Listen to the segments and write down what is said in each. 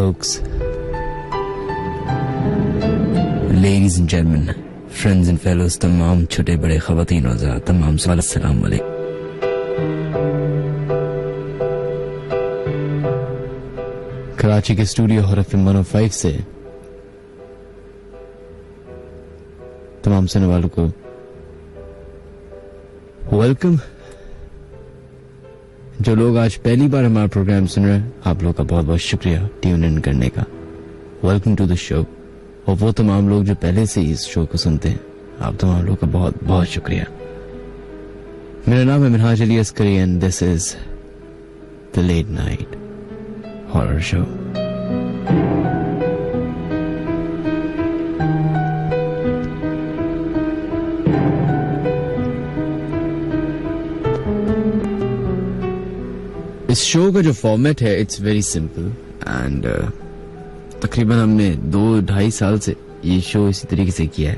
folks, ladies and gentlemen, friends and fellows, تمام چھوٹے بڑے خواتین اور حضرات، تمام سوال السلام علیکم. کراچی کے اسٹوڈیو ہور ایف ایم 105 سے تمام سننے والوں کو ویلکم. جو لوگ آج پہلی بار ہمارا پروگرام سن رہے ہیں، آپ لوگ کا بہت بہت شکریہ ٹیون ان کرنے کا. ویلکم ٹو دا شو. اور وہ تمام لوگ جو پہلے سے ہی اس شو کو سنتے ہیں، آپ تمام لوگ کا بہت بہت شکریہ. میرا نام ہے Minhaj Ali Askari and this is the late night horror show. اس شو کا جو فارمیٹ ہے اٹس ویری سمپل اینڈ تقریباً ہم نے 2-2.5 سال سے یہ شو اسی طریقے سے کیا ہے.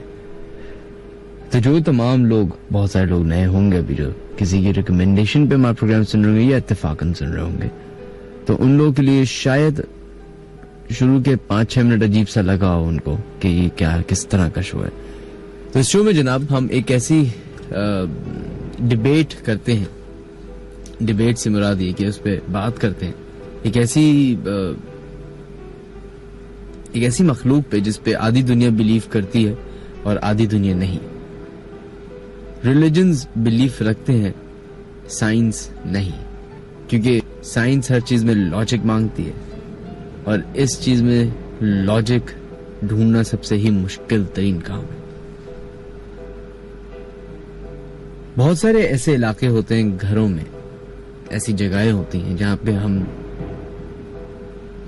تو جو تمام لوگ، بہت سارے لوگ نئے ہوں گے ابھی جو کسی کی ریکمینڈیشن پہ ہمارا پروگرام سن رہے ہوں گے یا اتفاقاً سن رہے ہوں گے، تو ان لوگوں کے لیے شاید شروع کے 5-6 منٹ عجیب سا لگا ہو ان کو کہ یہ کیا کس طرح کا شو ہے. تو اس شو میں جناب ہم ایک ایسی ڈبیٹ کرتے ہیں. ڈبیٹ سے مراد یہ کہ اس پہ بات کرتے ہیں ایک ایسی مخلوق پہ جس پہ آدھی دنیا بلیف کرتی ہے اور آدھی دنیا نہیں. ریلیجنز بلیف رکھتے ہیں، سائنس نہیں، کیونکہ سائنس ہر چیز میں لاجک مانگتی ہے اور اس چیز میں لاجک ڈھونڈنا سب سے ہی مشکل ترین کام ہے. بہت سارے ایسے علاقے ہوتے ہیں گھروں میں، ایسی جگہیں ہوتی ہیں جہاں پہ ہم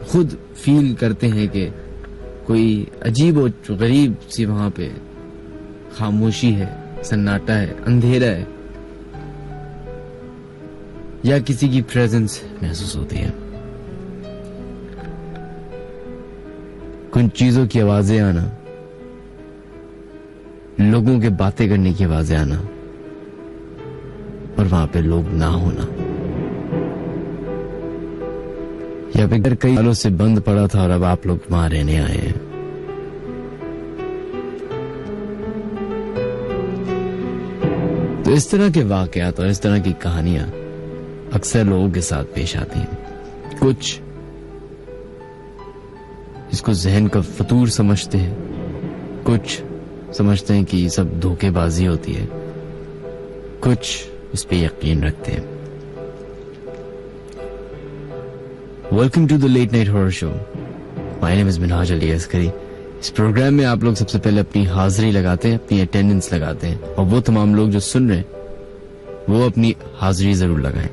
خود فیل کرتے ہیں کہ کوئی عجیب و غریب سی وہاں پہ خاموشی ہے، سناٹا ہے، اندھیرا ہے، یا کسی کی پریزنس محسوس ہوتی ہے. کچھ چیزوں کی آوازیں آنا، لوگوں کے باتیں کرنے کی آوازیں آنا اور وہاں پہ لوگ نہ ہونا. یا پھر گھر کئی سالوں سے بند پڑا تھا اور اب آپ لوگ وہاں رہنے آئے ہیں. تو اس طرح کے واقعات اور اس طرح کی کہانیاں اکثر لوگوں کے ساتھ پیش آتی ہیں. کچھ اس کو ذہن کا فطور سمجھتے ہیں، کچھ سمجھتے ہیں کہ یہ سب دھوکے بازی ہوتی ہے، کچھ اس پہ یقین رکھتے ہیں. Welcome to the late night horror show. My name is Minhaj Ali Askari. اس پروگرام میں آپ لوگ سب سے پہلے اپنی حاضری لگاتے ہیں، اپنی اٹینڈنس لگاتے ہیں، اور وہ تمام لوگ جو سن رہے ہیں وہ اپنی حاضری ضرور لگائیں.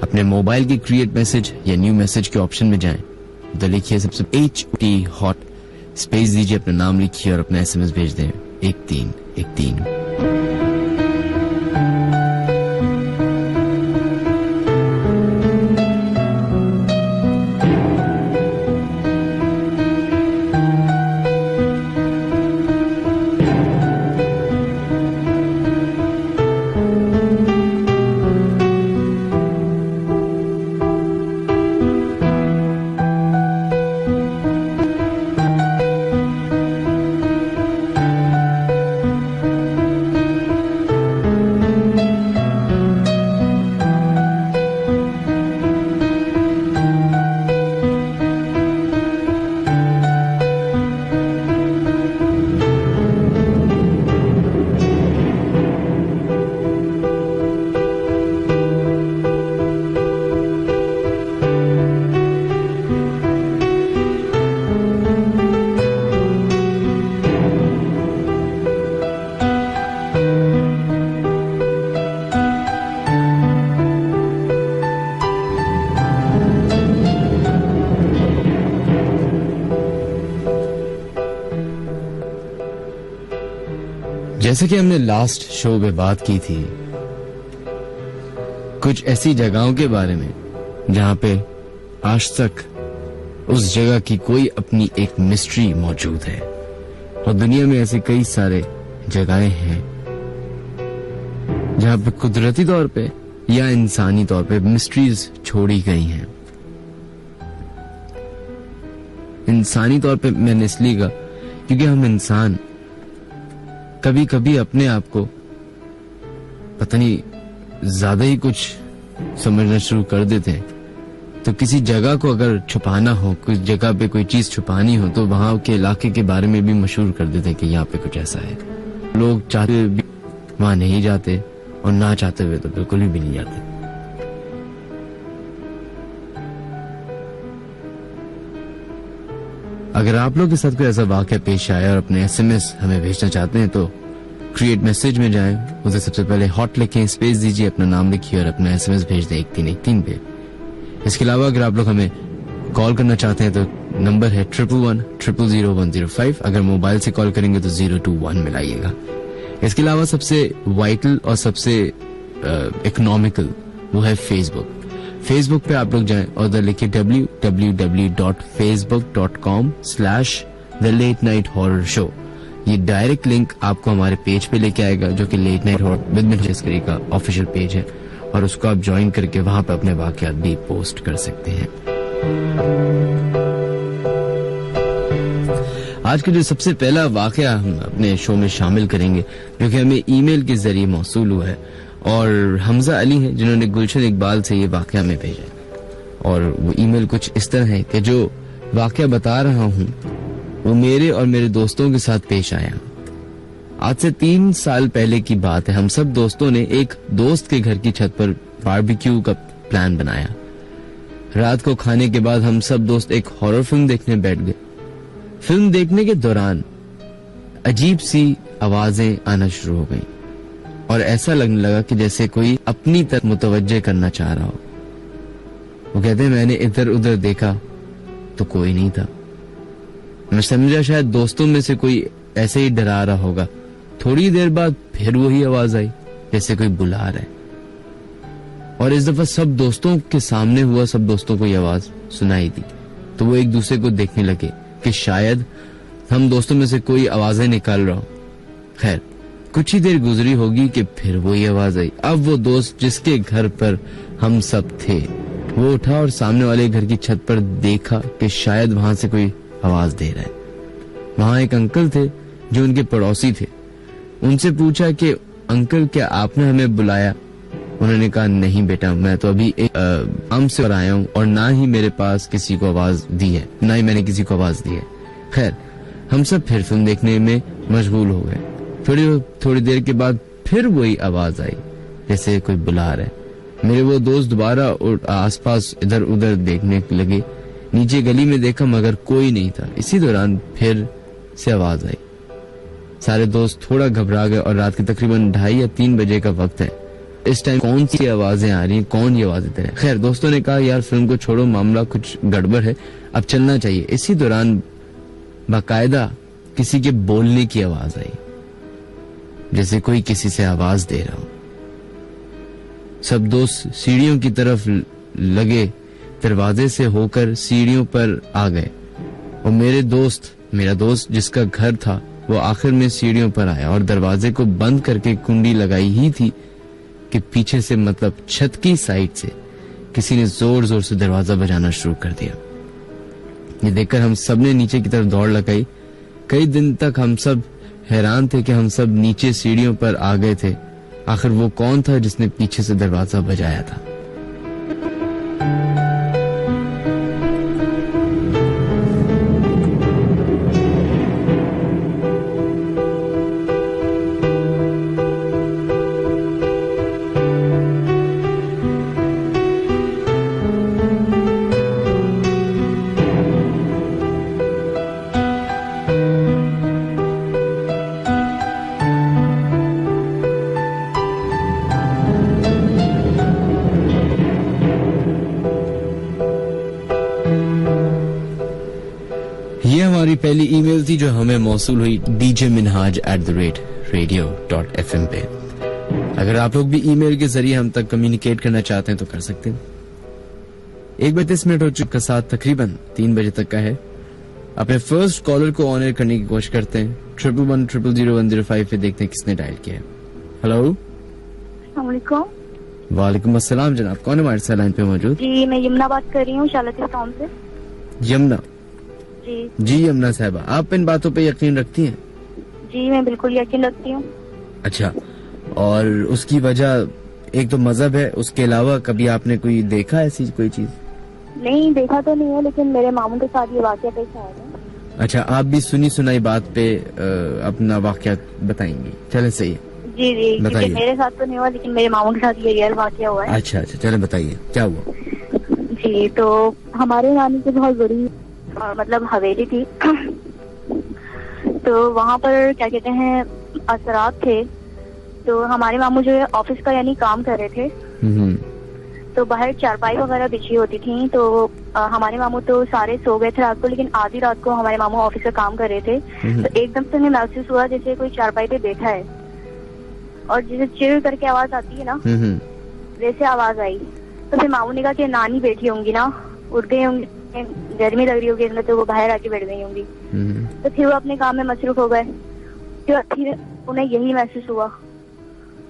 اپنے موبائل کی کریٹ میسج یا نیو میسج کے آپشن میں جائیں، ادھر لکھیے سب سے HOT ہاٹ، اسپیس دیجیے، اپنا نام لکھیے اور اپنا SMS بھیج دیں 1313. جیسے کہ ہم نے لاسٹ شو میں بات کی تھی کچھ ایسی جگہوں کے بارے میں جہاں پہ آج تک اس جگہ کی کوئی اپنی ایک مسٹری موجود ہے، اور دنیا میں ایسے کئی سارے جگہیں ہیں جہاں پہ قدرتی طور پہ یا انسانی طور پہ مسٹریز چھوڑی گئی ہیں. انسانی طور پہ میں نے اس لیے کہا کیونکہ ہم انسان کبھی کبھی اپنے آپ کو پتہ نہیں زیادہ ہی کچھ سمجھنا شروع کر دیتے ہیں. تو کسی جگہ کو اگر چھپانا ہو, کچھ جگہ پہ کوئی چیز چھپانی ہو, تو وہاں کے علاقے کے بارے میں بھی مشہور کر دیتے ہیں کہ یہاں پہ کچھ ایسا ہے. لوگ چاہتے ہوئے بھی وہاں نہیں جاتے اور نہ چاہتے ہوئے تو بالکل بھی نہیں جاتے. اگر آپ لوگ کے ساتھ کوئی ایسا واقعہ پیش آیا اور اپنے ایس ایم ایس ہمیں بھیجنا چاہتے ہیں تو کریٹ میسج میں جائیں, اسے سب سے پہلے ہاٹ لکھیں, اسپیس دیجیے, اپنا نام لکھیے اور اپنا ایس ایم ایس بھیج دیں 1313 پہ. اس کے علاوہ اگر آپ لوگ ہمیں کال کرنا چاہتے ہیں تو نمبر ہے 11100105. اگر موبائل سے کال کریں گے تو 021 ملائیے گا. اس کے علاوہ سب سے وائٹل اور سب سے اکنامیکل وہ ہے فیس بک. فیس بک پہ آپ لوگ جائیں اور ادھر لکھیں www.facebook.com/thelate-night-horror-show. یہ ڈائریکٹ لنک آپ کو ہمارے پیج پہ لے کے آئے گا جو کہ لیٹ نائٹ ہارر ود منہاج عسکری کا آفیشیل پیج ہے, اور اس کو آپ جوائن کر کے وہاں پہ اپنے واقعات بھی پوسٹ کر سکتے ہیں. آج کا جو سب سے پہلا واقعہ ہم اپنے شو میں شامل کریں گے جو کہ ہمیں ای میل کے ذریعے موصول ہوا ہے, اور حمزہ علی ہیں جنہوں نے گلشن اقبال سے یہ واقعہ ہمیں بھیجا ہے. اور وہ ای میل کچھ اس طرح ہے کہ جو واقعہ بتا رہا ہوں وہ میرے اور میرے دوستوں کے ساتھ پیش آیا. آج سے 3 سال پہلے کی بات ہے. ہم سب دوستوں نے ایک دوست کے گھر کی چھت پر باربیکیو کا پلان بنایا. رات کو کھانے کے بعد ہم سب دوست ایک ہارر فلم دیکھنے بیٹھ گئے. فلم دیکھنے کے دوران عجیب سی آوازیں آنا شروع ہو گئیں اور ایسا لگنے لگا کہ جیسے کوئی اپنی طرف متوجہ کرنا چاہ رہا ہو. وہ کہتے ہیں میں نے ادھر ادھر دیکھا تو کوئی نہیں تھا. میں سمجھا شاید دوستوں میں سے کوئی ایسے ہی ڈرا رہا ہوگا. تھوڑی دیر بعد پھر وہی آواز آئی جیسے کوئی بلا رہا ہے, اور اس دفعہ سب دوستوں کے سامنے ہوا. سب دوستوں کو یہ آواز سنائی دی تو وہ ایک دوسرے کو دیکھنے لگے کہ شاید ہم دوستوں میں سے کوئی آوازیں نکال رہا ہو. خیر کچھ ہی دیر گزری ہوگی کہ پھر وہی آواز آئی. اب وہ دوست جس کے گھر پر ہم سب تھے وہ اٹھا اور سامنے والے گھر کی چھت پر دیکھا کہ شاید وہاں سے کوئی آواز دے رہا ہے. وہاں ایک انکل تھے جو ان کے پڑوسی تھے. ان سے پوچھا کہ انکل کیا آپ نے ہمیں بلایا؟ انہوں نے کہا نہیں بیٹا, میں تو ابھی کام سے آیا ہوں اور نہ ہی میرے پاس کسی کو آواز دی ہے, نہ ہی میں نے کسی کو آواز دی ہے. خیر ہم سب پھر فلم دیکھنے میں مشغول ہو گئے. تھوڑی دیر کے بعد پھر وہی آواز آئی جیسے کوئی بلا رہا ہے. میرے وہ دوست دوبارہ آس پاس ادھر ادھر دیکھنے لگے. نیچے گلی میں دیکھا مگر کوئی نہیں تھا. اسی دوران پھر سے آواز آئی. سارے دوست تھوڑا گھبرا گئے اور رات کے تقریباً 2:30 یا 3 بجے کا وقت ہے. اس ٹائم کون سی آوازیں آ رہی ہیں, کون یہ آوازیں دے رہے ہیں؟ خیر دوستوں نے کہا یار فلم کو چھوڑو, معاملہ کچھ گڑبڑ ہے, اب چلنا چاہیے. اسی دوران باقاعدہ کسی کے بولنے کی آواز آئی جیسے کوئی کسی سے آواز دے رہا ہو. سب دوست سیڑھیوں کی طرف لگے, دروازے سے ہو کر سیڑھیوں پر آ گئے, اور میرا دوست جس کا گھر تھا وہ آخر میں سیڑھیوں پر آیا اور دروازے کو بند کر کے کنڈی لگائی ہی تھی کہ پیچھے سے مطلب چھت کی سائڈ سے کسی نے زور زور سے دروازہ بجانا شروع کر دیا. یہ دیکھ کر ہم سب نے نیچے کی طرف دوڑ لگائی. کئی دن تک ہم سب حیران تھے کہ ہم سب نیچے سیڑھیوں پر آ گئے تھے. آخر وہ کون تھا جس نے پیچھے سے دروازہ بجایا تھا؟ پہلی ای میل تھی جو ہمیں موصول ہوئی djminhaj@radio.fm پہ. اگر آپ لوگ بھی ای میل کے ذریعے ہم تک کمیونیکیٹ کرنا چاہتے ہیں تو کر سکتے ہیں. 1:32 ہو چکا, ساتھ تقریباً 3 بجے تک کا ہے. اپنے فرسٹ کالر کو آن ایئر کرنے کی کوشش کرتے ہیں. 11100105 پہ دیکھتے ہیں کس نے ڈائل کیا ہے. ہلو السلام علیکم. وعلیکم السلام جناب, کون ہمارے ساتھ لائن پہ موجود؟ جی میں یمنا بات کر رہی ہوں شالت ٹاؤن سے. یمنا جی جی امنا صاحبہ، آپ ان باتوں پہ یقین رکھتی ہیں؟ جی میں بالکل یقین رکھتی ہوں. اچھا، اور اس کی وجہ ایک تو مذہب ہے، اس کے علاوہ کبھی آپ نے کوئی دیکھا ایسی کوئی چیز؟ نہیں دیکھا تو نہیں ہے، لیکن میرے ماموں کے ساتھ یہ واقعہ پیش آیا ہے. اچھا، آپ بھی سنی سنائی بات پہ اپنا واقعہ بتائیں گی؟ چلیں صحیح ہے، جی جی، کیونکہ بتائیے. میرے ساتھ تو نہیں ہوا لیکن میرے ماموں کے ساتھ یہ ریئل واقعہ ہوا ہے. اچھا اچھا، چلیں بتائیے کیا ہوا. جی، تو ہمارے نانی کی بہت بڑی مطلب حویلی تھی. تو وہاں پر کیا کہتے ہیں اثرات تھے. تو ہمارے ماموں جو ہے آفس کا یعنی کام کر رہے تھے. تو باہر چارپائی وغیرہ بچھی ہوتی تھیں. تو ہمارے ماموں تو سارے سو گئے تھے رات کو، لیکن آدھی رات کو ہمارے ماموں آفس کا کام کر رہے تھے. تو ایک دم سے انہیں محسوس ہوا جیسے کوئی چارپائی پہ بیٹھا ہے، اور جیسے چڑ کر کے آواز آتی ہے نا، ویسے آواز آئی. تو پھر ماموں نے کہا کہ نانی بیٹھی ہوں گی نا، اٹھ گئی ہوں گی، گرمی لگ رہی ہوگی اندر، تو وہ باہر آ کے بیٹھ گئی ہوں گی. تو پھر وہ اپنے کام میں مصروف ہو گئے. پھر انہیں یہی محسوس ہوا.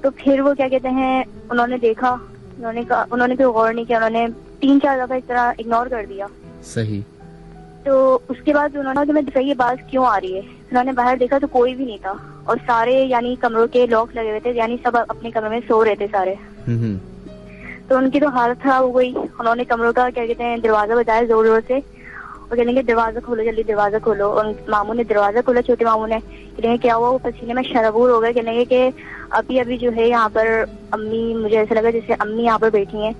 تو پھر وہ کیا کہتے ہیں انہوں نے دیکھا، انہوں نے کوئی غور نہیں کیا، انہوں نے 3-4 دفعہ اس طرح اگنور کر دیا. صحیح. تو اس کے بعد انہوں نے کہ میں یہ بات کیوں آ رہی ہے. انہوں نے باہر دیکھا تو کوئی بھی نہیں تھا، اور سارے یعنی کمروں کے لاک لگے ہوئے تھے، یعنی سب اپنے کمرے میں سو رہے تھے سارے. تو ان کی تو حالت خراب ہو گئی. انہوں نے کمروں کا کیا کہتے ہیں دروازہ بجایا زور زور سے، اور کہنے کے دروازہ کھولو جلدی، دروازہ کھولو. اور ماموں نے دروازہ کھولا، چھوٹے ماموں نے. کہنے کیا ہوا، وہ پسینے میں شرابور ہو گئے. کہنے کہ ابھی جو ہے یہاں پر امی، مجھے ایسا لگا جیسے امی یہاں پر بیٹھی ہیں،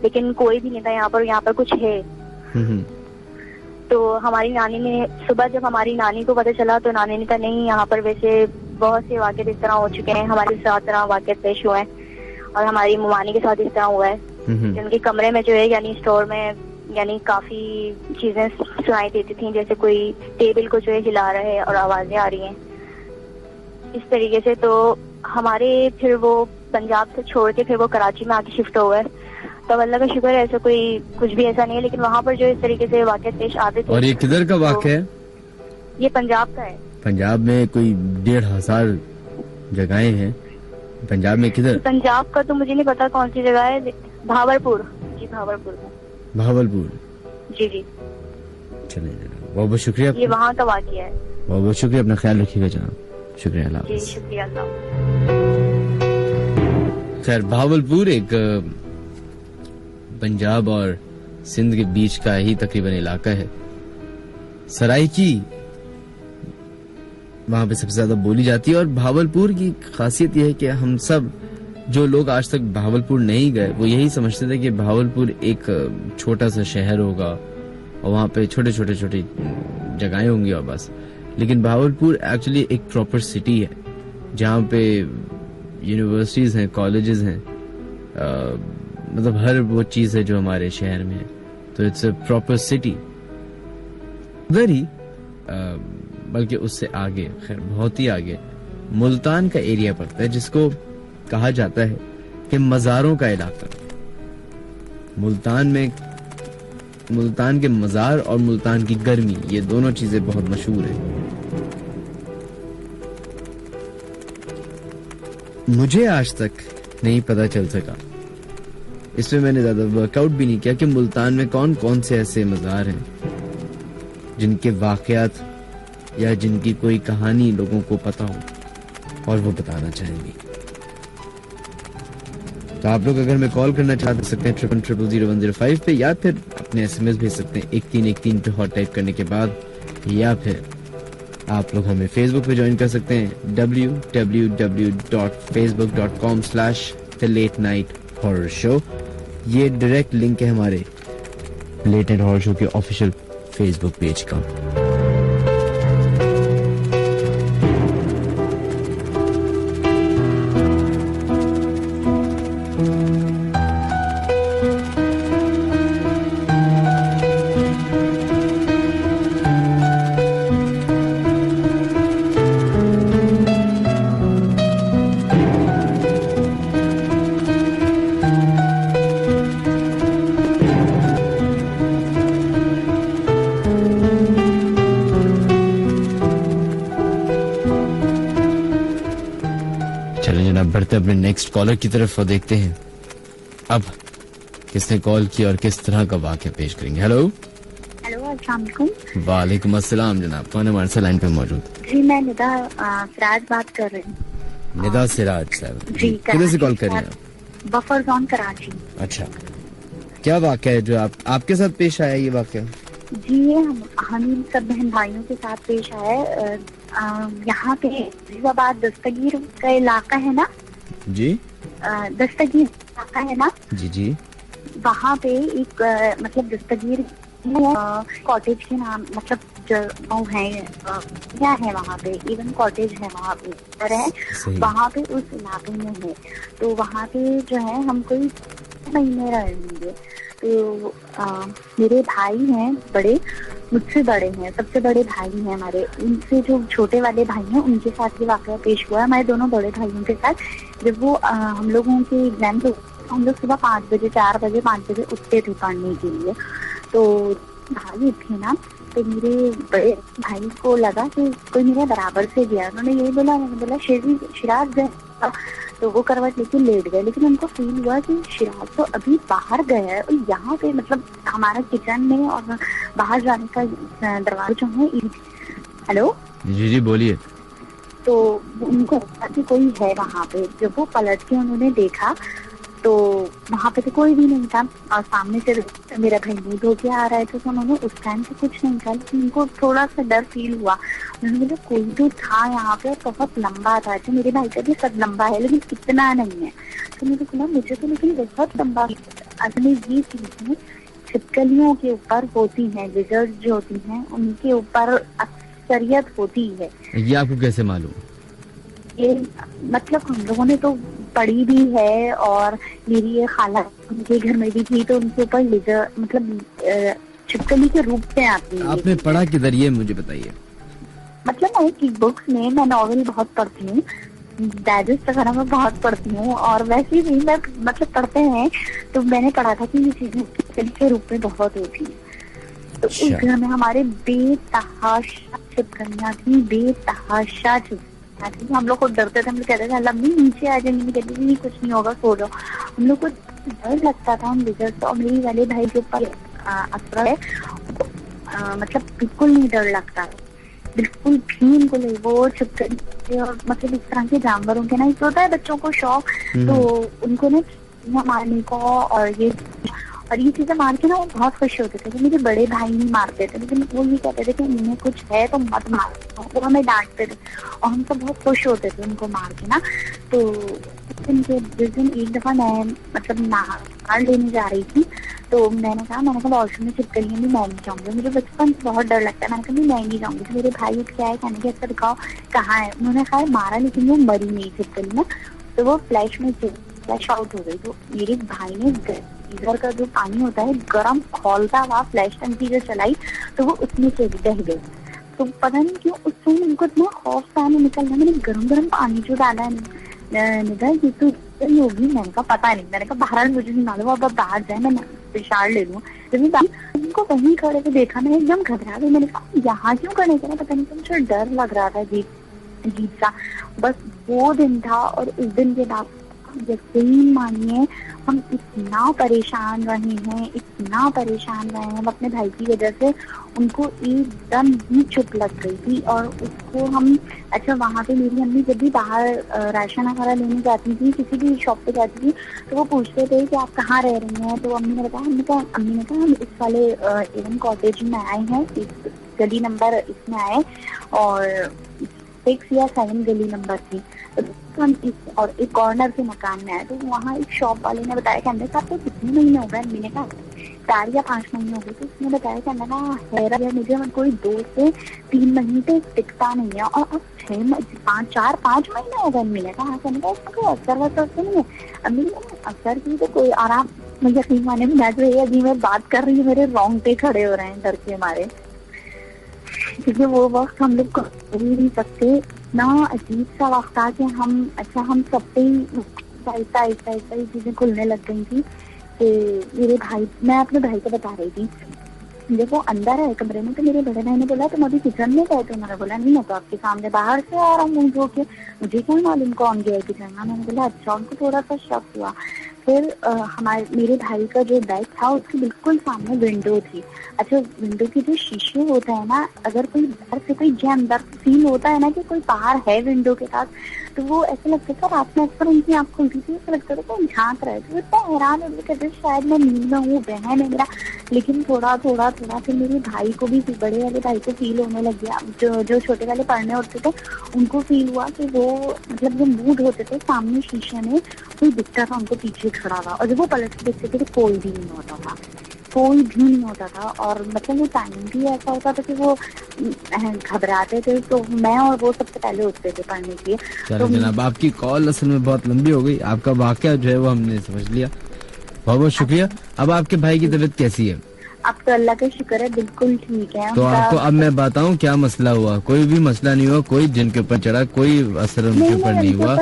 لیکن کوئی بھی نہیں تھا یہاں پر کچھ ہے. تو ہماری نانی نے صبح جب ہماری نانی کو پتہ چلا تو نانی نے کہا نہیں، یہاں پر ویسے بہت سے واقعات اس طرح ہو چکے ہیں، ہمارے ساتھ طرح واقعات پیش ہوئے ہیں، اور ہماری ممانی کے ساتھ اس طرح ہوا ہے. ان کے کمرے میں جو ہے یعنی اسٹور میں یعنی کافی چیزیں سنائی دیتی تھیں، جیسے کوئی ٹیبل کو جو ہے ہلا رہا ہے اور آوازیں آ رہی ہیں اس طریقے سے. تو ہمارے پھر وہ پنجاب سے چھوڑ کے پھر وہ کراچی میں آ کے شفٹ ہو گئے. تو اللہ کا شکر ہے ایسا کوئی کچھ بھی ایسا نہیں ہے، لیکن وہاں پر جو اس طریقے سے واقعات پیش آتے تھے. اور یہ کدھر کا واقعہ ہے؟ یہ پنجاب کا ہے. پنجاب میں کوئی 1,500 جگہیں ہیں. پنجاب میں کدھر؟ پنجاب کا تو مجھے نہیں پتا کون سی جگہ ہے. بھاولپور. جی بھاولپور کا. بھاولپور. جی جی. چلیں جناب، بہت بہت شکریہ. یہ وہاں کا واقعہ ہے. بہت بہت شکریہ، اپنا خیال رکھیے گا جناب. شکریہ، اللہ حافظ. جی شکریہ، اللہ. خیر، بھاولپور ایک پنجاب اور سندھ کے بیچ کا ہی تقریباً علاقہ ہے. سرائکی وہاں پہ سب سے زیادہ بولی جاتی ہے. اور بھاولپور کی خاصیت یہ ہے کہ ہم سب جو لوگ آج تک بھاولپور نہیں گئے وہ یہی سمجھتے تھے کہ بھاولپور ایک چھوٹا سا شہر ہوگا اور وہاں پہ چھوٹے جگہیں ہوں گی اور بس. لیکن بھاولپور ایکچولی ایک پراپر سٹی ہے جہاں پہ یونیورسٹیز ہیں، کالجز ہیں، مطلب ہر وہ چیز ہے جو ہمارے شہر میں ہے. تو اٹس اے پراپر سٹی. ادھر ہی بلکہ اس سے آگے، خیر بہت ہی آگے، ملتان کا ایریا پڑتا ہے جس کو کہا جاتا ہے کہ مزاروں کا علاقہ. ملتان کے مزار اور ملتان کی گرمی، یہ دونوں چیزیں بہت مشہور ہیں. مجھے آج تک نہیں پتا چل سکا، اس میں نے زیادہ ورک آؤٹ بھی نہیں کیا کہ ملتان میں کون کون سے ایسے مزار ہیں جن کے واقعات یا جن کی کوئی کہانی لوگوں کو پتا ہو اور وہ بتانا چاہیں گے. تو آپ لوگ اگر میں کال کرنا چاہ سکتے ہیں 000105 پہ، یا پھر اپنے SMS بھیج سکتے ہیں 1313 پہ ہاٹ ٹائپ کرنے کے بعد، یا پھر آپ لوگ ہمیں فیس بک پہ جوائن کر سکتے ہیں www.facebook.com/thelate-night-horror-show. یہ ڈائریکٹ لنک ہے ہمارے لیٹ نائٹ ہارر شو کے آفیشیل فیس بک پیج کا. اپنے نیکسٹ کالر کی طرف دیکھتے ہیں اب کس نے کال کی اور کس طرح کا واقعہ پیش کریں گے. ہیلو. ہیلو، السلام علیکم. وعلیکم السلام جناب, کون ہمارے سے لائن پہ موجود؟ جی میں ندا سراج بات کر رہی ہوں. ندا سراج صاحب جی کدھر سے کال کر رہی ہیں آپ؟ Buffer zone Karachi. اچھا, کیا واقعہ ہے جو آپ کے ساتھ پیش آیا یہ واقعہ؟ جی ہم سب بہن بھائیوں کے ساتھ پیش آئے. یہاں پہ عزیز آباد دستگیر کا علاقہ ہے نا. جی دستگیر علاقہ ہے نا. جی جی. وہاں پہ ایک مطلب دستگیر کاٹیج کے نام مطلب وہ ہے کیا ہے وہاں پہ ایون کاٹیج ہے وہاں پہ ہے وہاں پہ اس علاقے میں ہے. تو وہاں پہ جو ہے ہم کوئی مہینے رہیں گے. تو میرے بھائی ہیں بڑے, مجھ سے بڑے ہیں, سب سے بڑے بھائی ہیں ہمارے. ان سے جو چھوٹے والے بھائی ہیں ان کے ساتھ یہ واقعہ پیش ہوا ہمارے دونوں بڑے بھائیوں کے ساتھ. جب وہ ہم لوگوں کے ایگزام تو ہم لوگ صبح 5 بجے 4 بجے 5 بجے اٹھتے تھے پڑھنے کے لیے. تو بھائی اٹھے نا تو میرے بڑے بھائی کو لگا کہ کوئی میرے برابر سے گیا. انہوں نے یہی بولا, میں نے بولا شراز گئے. تو وہ کروٹ لے کے لیٹ گئے, لیکن ان کو فیل ہوا کہ شراز تو ابھی باہر گیا ہے. اور یہاں پہ مطلب ہمارا کچن میں اور باہر جانے کا دروازہ جو ہے. ہیلو جی جی بولیے. تو ان کو لگا کہ کوئی ہے وہاں پہ. جب وہ پلٹ کے انہوں نے دیکھا تو وہاں پہ تو کوئی بھی نہیں تھا, اور سامنے سے میرا بھائی منہ دھو کے آ رہا ہے. تو انہوں نے اس ٹائم سے کچھ نہیں کہا, لیکن ان کو تھوڑا سا ڈر فیل ہوا. انہوں نے بولا کوئی تو تھا یہاں پہ, بہت لمبا تھا. جو میرے بھائی کا بھی سب لمبا ہے لیکن اتنا نہیں ہے. تو میں نے بولا مجھے تو لیکن بہت لمبا. اصل یہ چیزیں چھپکلیوں کے اوپر ہوتی ہیں, ریزلٹ جو ہوتی ہیں ان کے اوپر اکثریت ہوتی ہے. یہ آپ کو کیسے معلوم؟ یہ مطلب ہم لوگوں نے تو پڑھی بھی ہے, اور میری یہ خالہ ان کے گھر میں بھی تھی تو ان کے اوپر مطلب چھپکلی کے روپ میں آتی ہے. آپ نے پڑھا کدھر یہ مجھے بتائیے. مطلب میں بکس میں ناول بہت پڑھتی ہوں, ڈائجسٹ وغیرہ میں بہت پڑھتی ہوں, اور ویسے بھی میں مطلب پڑھتے ہیں تو میں نے پڑھا تھا کہ یہ چیزیں چھپکلی کے روپ میں بہت ہوتی ہیں. تو اس گھر میں ہمارے بے تحاشا چھپکلیاں تھیں, بے تحاشا چھپکلیاں تھیں. ہم لوگ کو ڈرتے تھے, ہم لوگ کہتے تھے اللہ امی نیچے آ جائیں. کہتے تھے کچھ نہیں ہوگا سو جاؤ. ہم لوگ کو ڈر لگتا تھا ہم ریزلٹ. اور میری والے بھائی کے اوپر اثر ہے مطلب بالکل نہیں ڈر لگتا, بالکل بھی ان کو نہیں. وہ چھپکلی اور مطلب اس طرح کے جانوروں کے نا, اس ہوتا ہے بچوں کو شوق, تو ان کو نا مارنے کا اور یہ چیزیں مار کے نا وہ بہت خوش ہوتے تھے. مجھے بڑے بھائی نہیں مارتے تھے, لیکن وہ یہ کہتے تھے کہ انہیں کچھ ہے تو مت مارو. وہ ہمیں ڈانٹتے تھے اور ہم سب بہت خوش ہوتے تھے ان کو مار کے نا. تو جس دن ایک دفعہ میں مطلب نہار لینے جا رہی تھی, تو میں نے کہا واش روم میں چھپکلیاں بھی میں نہیں جاؤں گی. مجھے بچپن سے بہت ڈر لگتا ہے. میں نے کہا میں نہیں جاؤں گی. تو میرے بھائی اٹھ کے آئے, کہنے کے ایسا دکھاؤ کہاں ہے. انہوں نے کہا مارا لیکن وہ مری نہیں چھپکلی نا, تو وہ فلیش میں فلیش آؤٹ ہو گئی. تو میرے بھائی نے گیزر کا جو پانی ہوتا ہے گرم کھولتا ہوا فلیش ٹنکی جو چلائی تو وہ اس میں سے بہ گئی. تو پتہ نہیں کیوں اس سے ان کو اتنا خوف تھا نہیں نکلنا. میں نے گرم پانی جو ڈالا ہے نگا یہ تو ہوگی. میں نے کہا پتا نہیں. میں نے کہا بہرحال مجھے نہیں معلوم, اب باہر جائے میں پشار لے لوں. ان کو وہیں کھڑے کے دیکھا, میں ایک دم گھبرا گئی. میں نے کہا یہاں کیوں کھڑے تھے, پتا نہیں مجھے ڈر لگ رہا تھا عجیب سا. بس وہ دن تھا, اور اس دن کے بعد یقین مانیے ہم اتنا پریشان رہے ہیں ہم اپنے بھائی کی وجہ سے. ان کو ایک دم ہی چپ لگ گئی تھی, اور اس کو ہم اچھا وہاں پہ میری امی جب بھی باہر راشن وغیرہ لینے جاتی تھی, کسی بھی شاپ پہ جاتی تھی, تو وہ پوچھتے تھے کہ آپ کہاں رہ رہی ہیں. تو امی نے کہا ہم اس والے ایون کاٹیج میں آئے ہیں, گلی نمبر اس میں آئے, اور 6 یا 7 گلی نمبر تھی. ہم اور ایک کارنر کے مکان میں آئے. تو وہاں ایک شاپ والے نے بتایا کہ اندر صاحب کو کتنے مہینے ہو گئے. امی نے کہا 4 یا 5 مہینے ہو گئے. تو اس نے بتایا کہ اندر حیرت ہے مجھے کوئی 2 سے 3 مہینے تک ٹکتا نہیں ہے, اور اب 4-5 مہینے ہو گئے. امی نے کہا کوئی اثر وثر تو نہیں ہے. امی نے اثر کی تو کوئی آرام یقین مانے میں جو ہے ابھی میں بات کر رہی ہوں میرے رونگٹے کھڑے ہو رہے ہیں ڈر کے مارے, کیونکہ وہ وقت ہم لوگ کر ہی نہیں سکتے. اتنا عجیب سا وقت تھا کہ ہم سب پہ ایسا چیزیں کھلنے لگ گئی تھی کہ میرے بھائی, میں اپنے بھائی کو بتا رہی تھی جب وہ اندر ہے کمرے میں, تو میرے بڑے بھائی نے بولا تم ابھی کچن میں گئے. تو میں نے بولا نہیں, میں تو آپ کے سامنے باہر سے آ رہا ہوں منہ دھو کے, مجھے کیا معلوم کون گیا کچن میں. میں نے بولا اچھا. ان کو تھوڑا سا شک ہوا. پھر میرے بھائی کا جو بیگ تھا اس کے بالکل سامنے ونڈو تھی. اچھا ونڈو کے جو شیشے ہوتا ہے نا, اگر کوئی باہر سے کوئی اندر فیل ہوتا ہے نا کہ کوئی باہر ہے ونڈو کے پاس, تو وہ ایسا لگتا تھا رات میں اکثر ان کی آنکھ کھلتی تھی, ایسا لگتا تھا کہ وہ جھانک رہے تھے. اتنا حیران ہو کہتے شاید میں نیند میں ہوں, بہن ہے میرا. لیکن تھوڑا تھوڑا تھوڑا پھر میرے بھائی کو بھی, بڑے والے بھائی کو فیل ہونے لگ گیا. جو چھوٹے والے پڑھنے ہوتے تھے ان کو فیل ہوا کہ وہ مطلب جو موڈ ہوتے تھے سامنے شیشے میں کوئی دکھتا تھا ان کو پیچھے کھڑا ہوا, اور جب وہ پلٹ کے دیکھتے تھے تو کوئی بھی نہیں ہوتا تھا, کوئی بھی نہیں ہوتا تھا. اور مطلب وہ ٹائم بھی ایسا ہوتا تھا کہ وہ گھبراتے تھے, تو میں اور وہ سب سے پہلے اٹھتے تھے پڑھنے کے. چلو جناب, آپ کی کال اصل میں بہت لمبی ہو گئی, آپ کا واقعہ جو ہے وہ ہم نے سمجھ لیا, بہت بہت شکریہ. اب آپ کے بھائی کی طبیعت کیسی ہے؟ اب تو اللہ کا شکر ہے بالکل ٹھیک ہے. تو آپ کو اب میں بتاؤں کیا مسئلہ ہوا؟ کوئی بھی مسئلہ نہیں ہوا, کوئی جن کے اوپر چڑھا, کوئی اثر ان کے اوپر نہیں ہوا,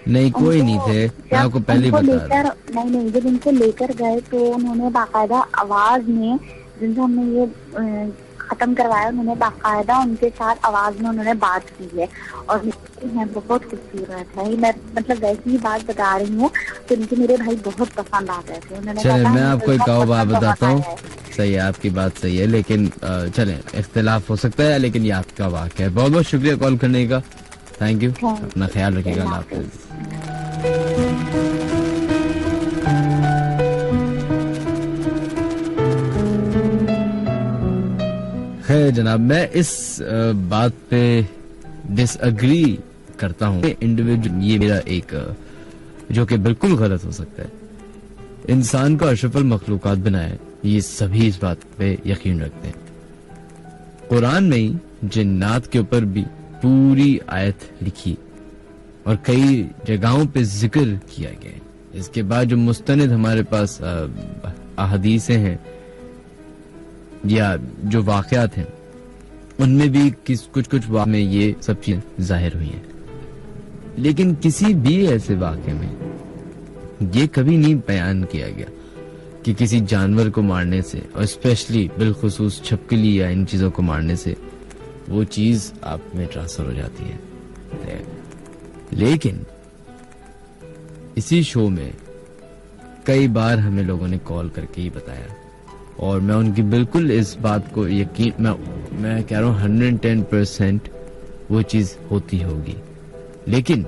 نہیں کوئی نہیں تھے, میں آپ کو پہلے ہی بتا رہا ہوں. نہیں, جب ان کو لے کر گئے تو انہوں نے باقاعدہ آواز میں, جن سے ہم نے یہ ختم کروایا, انہوں نے باقاعدہ ان کے ساتھ آواز میں انہوں نے بات کی ہے, اور بہت خوبصورت ہے. میں مطلب ویسی ہی بات بتا رہی ہوں کہ ان کے میرے بھائی بہت پسند آ گئے تھے. چلیں میں آپ کو ایک بات بتاتا ہوں, صحیح ہے آپ کی بات صحیح ہے, لیکن چلیں اختلاف ہو سکتا ہے, لیکن یہ آپ کا واقعہ ہے. بہت بہت شکریہ کال کرنے کا, تھینک یو, اپنا خیال رکھیے گا, اللہ حافظ. خیر جناب, میں اس بات پہ ڈس اگری کرتا ہوں. انڈیویجول, یہ میرا ایک جو کہ بالکل غلط ہو سکتا ہے. انسان کو اشرف المخلوقات بنائے, یہ سبھی اس بات پہ یقین رکھتے ہیں. قرآن میں ہی جنات کے اوپر بھی پوری آیت لکھی اور کئی جگہوں پہ ذکر کیا گیا ہے. اس کے بعد جو مستند ہمارے پاس احادیثیں ہیں یا جو واقعات ہیں, ان میں بھی کچھ واقع میں یہ سب چیزیں ظاہر ہوئی ہیں. لیکن کسی بھی ایسے واقعے میں یہ کبھی نہیں بیان کیا گیا کہ کسی جانور کو مارنے سے, اور اسپیشلی بالخصوص چھپکلی یا ان چیزوں کو مارنے سے وہ چیز آپ میں ٹرانسفر ہو جاتی ہے. لیکن اسی شو میں کئی بار ہمیں لوگوں نے کال کر کے ہی بتایا, اور میں ان کی بالکل اس بات کو یقین, میں کہہ رہا ہوں 110% وہ چیز ہوتی ہوگی. لیکن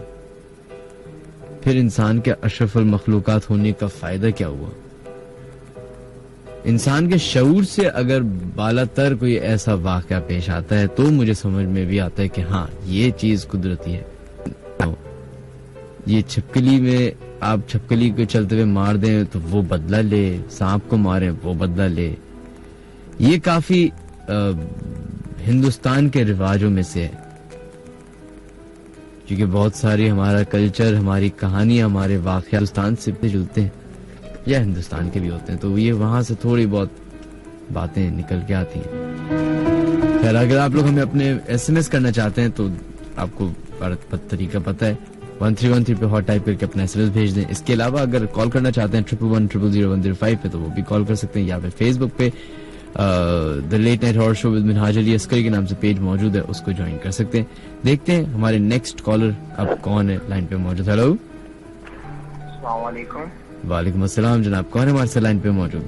پھر انسان کے اشرف المخلوقات ہونے کا فائدہ کیا ہوا؟ انسان کے شعور سے اگر بالا تر کوئی ایسا واقعہ پیش آتا ہے تو مجھے سمجھ میں بھی آتا ہے کہ ہاں یہ چیز قدرتی ہے. یہ چھپکلی میں آپ چھپکلی کو چلتے ہوئے مار دیں تو وہ بدلہ لے, سانپ کو ماریں وہ بدلہ لے, یہ کافی ہندوستان کے رواجوں میں سے ہے, کیونکہ بہت ساری ہمارا کلچر, ہماری کہانی, ہمارے واقعات ہندوستان سے جلتے ہیں یا ہندوستان کے بھی ہوتے ہیں, تو یہ وہاں سے تھوڑی بہت باتیں نکل کے آتی ہیں. خیر, اگر آپ لوگ ہمیں اپنے SMS کرنا چاہتے ہیں تو آپ کو طریقہ پتہ ہے, 1313 پہ ہاٹ ٹائپ کر کے اپنا SMS بھیج دیں. اس کے علاوہ اگر کال کرنا چاہتے ہیں 111000105 پہ تو وہ بھی کال کر سکتے ہیں, یا پھر فیس بک پہ the late night horror show with Minhaj Ali Askari کے نام سے پیج موجود ہے, اس کو جوائن کر سکتے ہیں. دیکھتے ہیں ہمارے نیکسٹ کالر اب کون ہے لائن پہ موجود. ہیلو, السلام علیکم. وعلیکم السلام جناب, کون ہے ہمارے سے لائن پہ موجود؟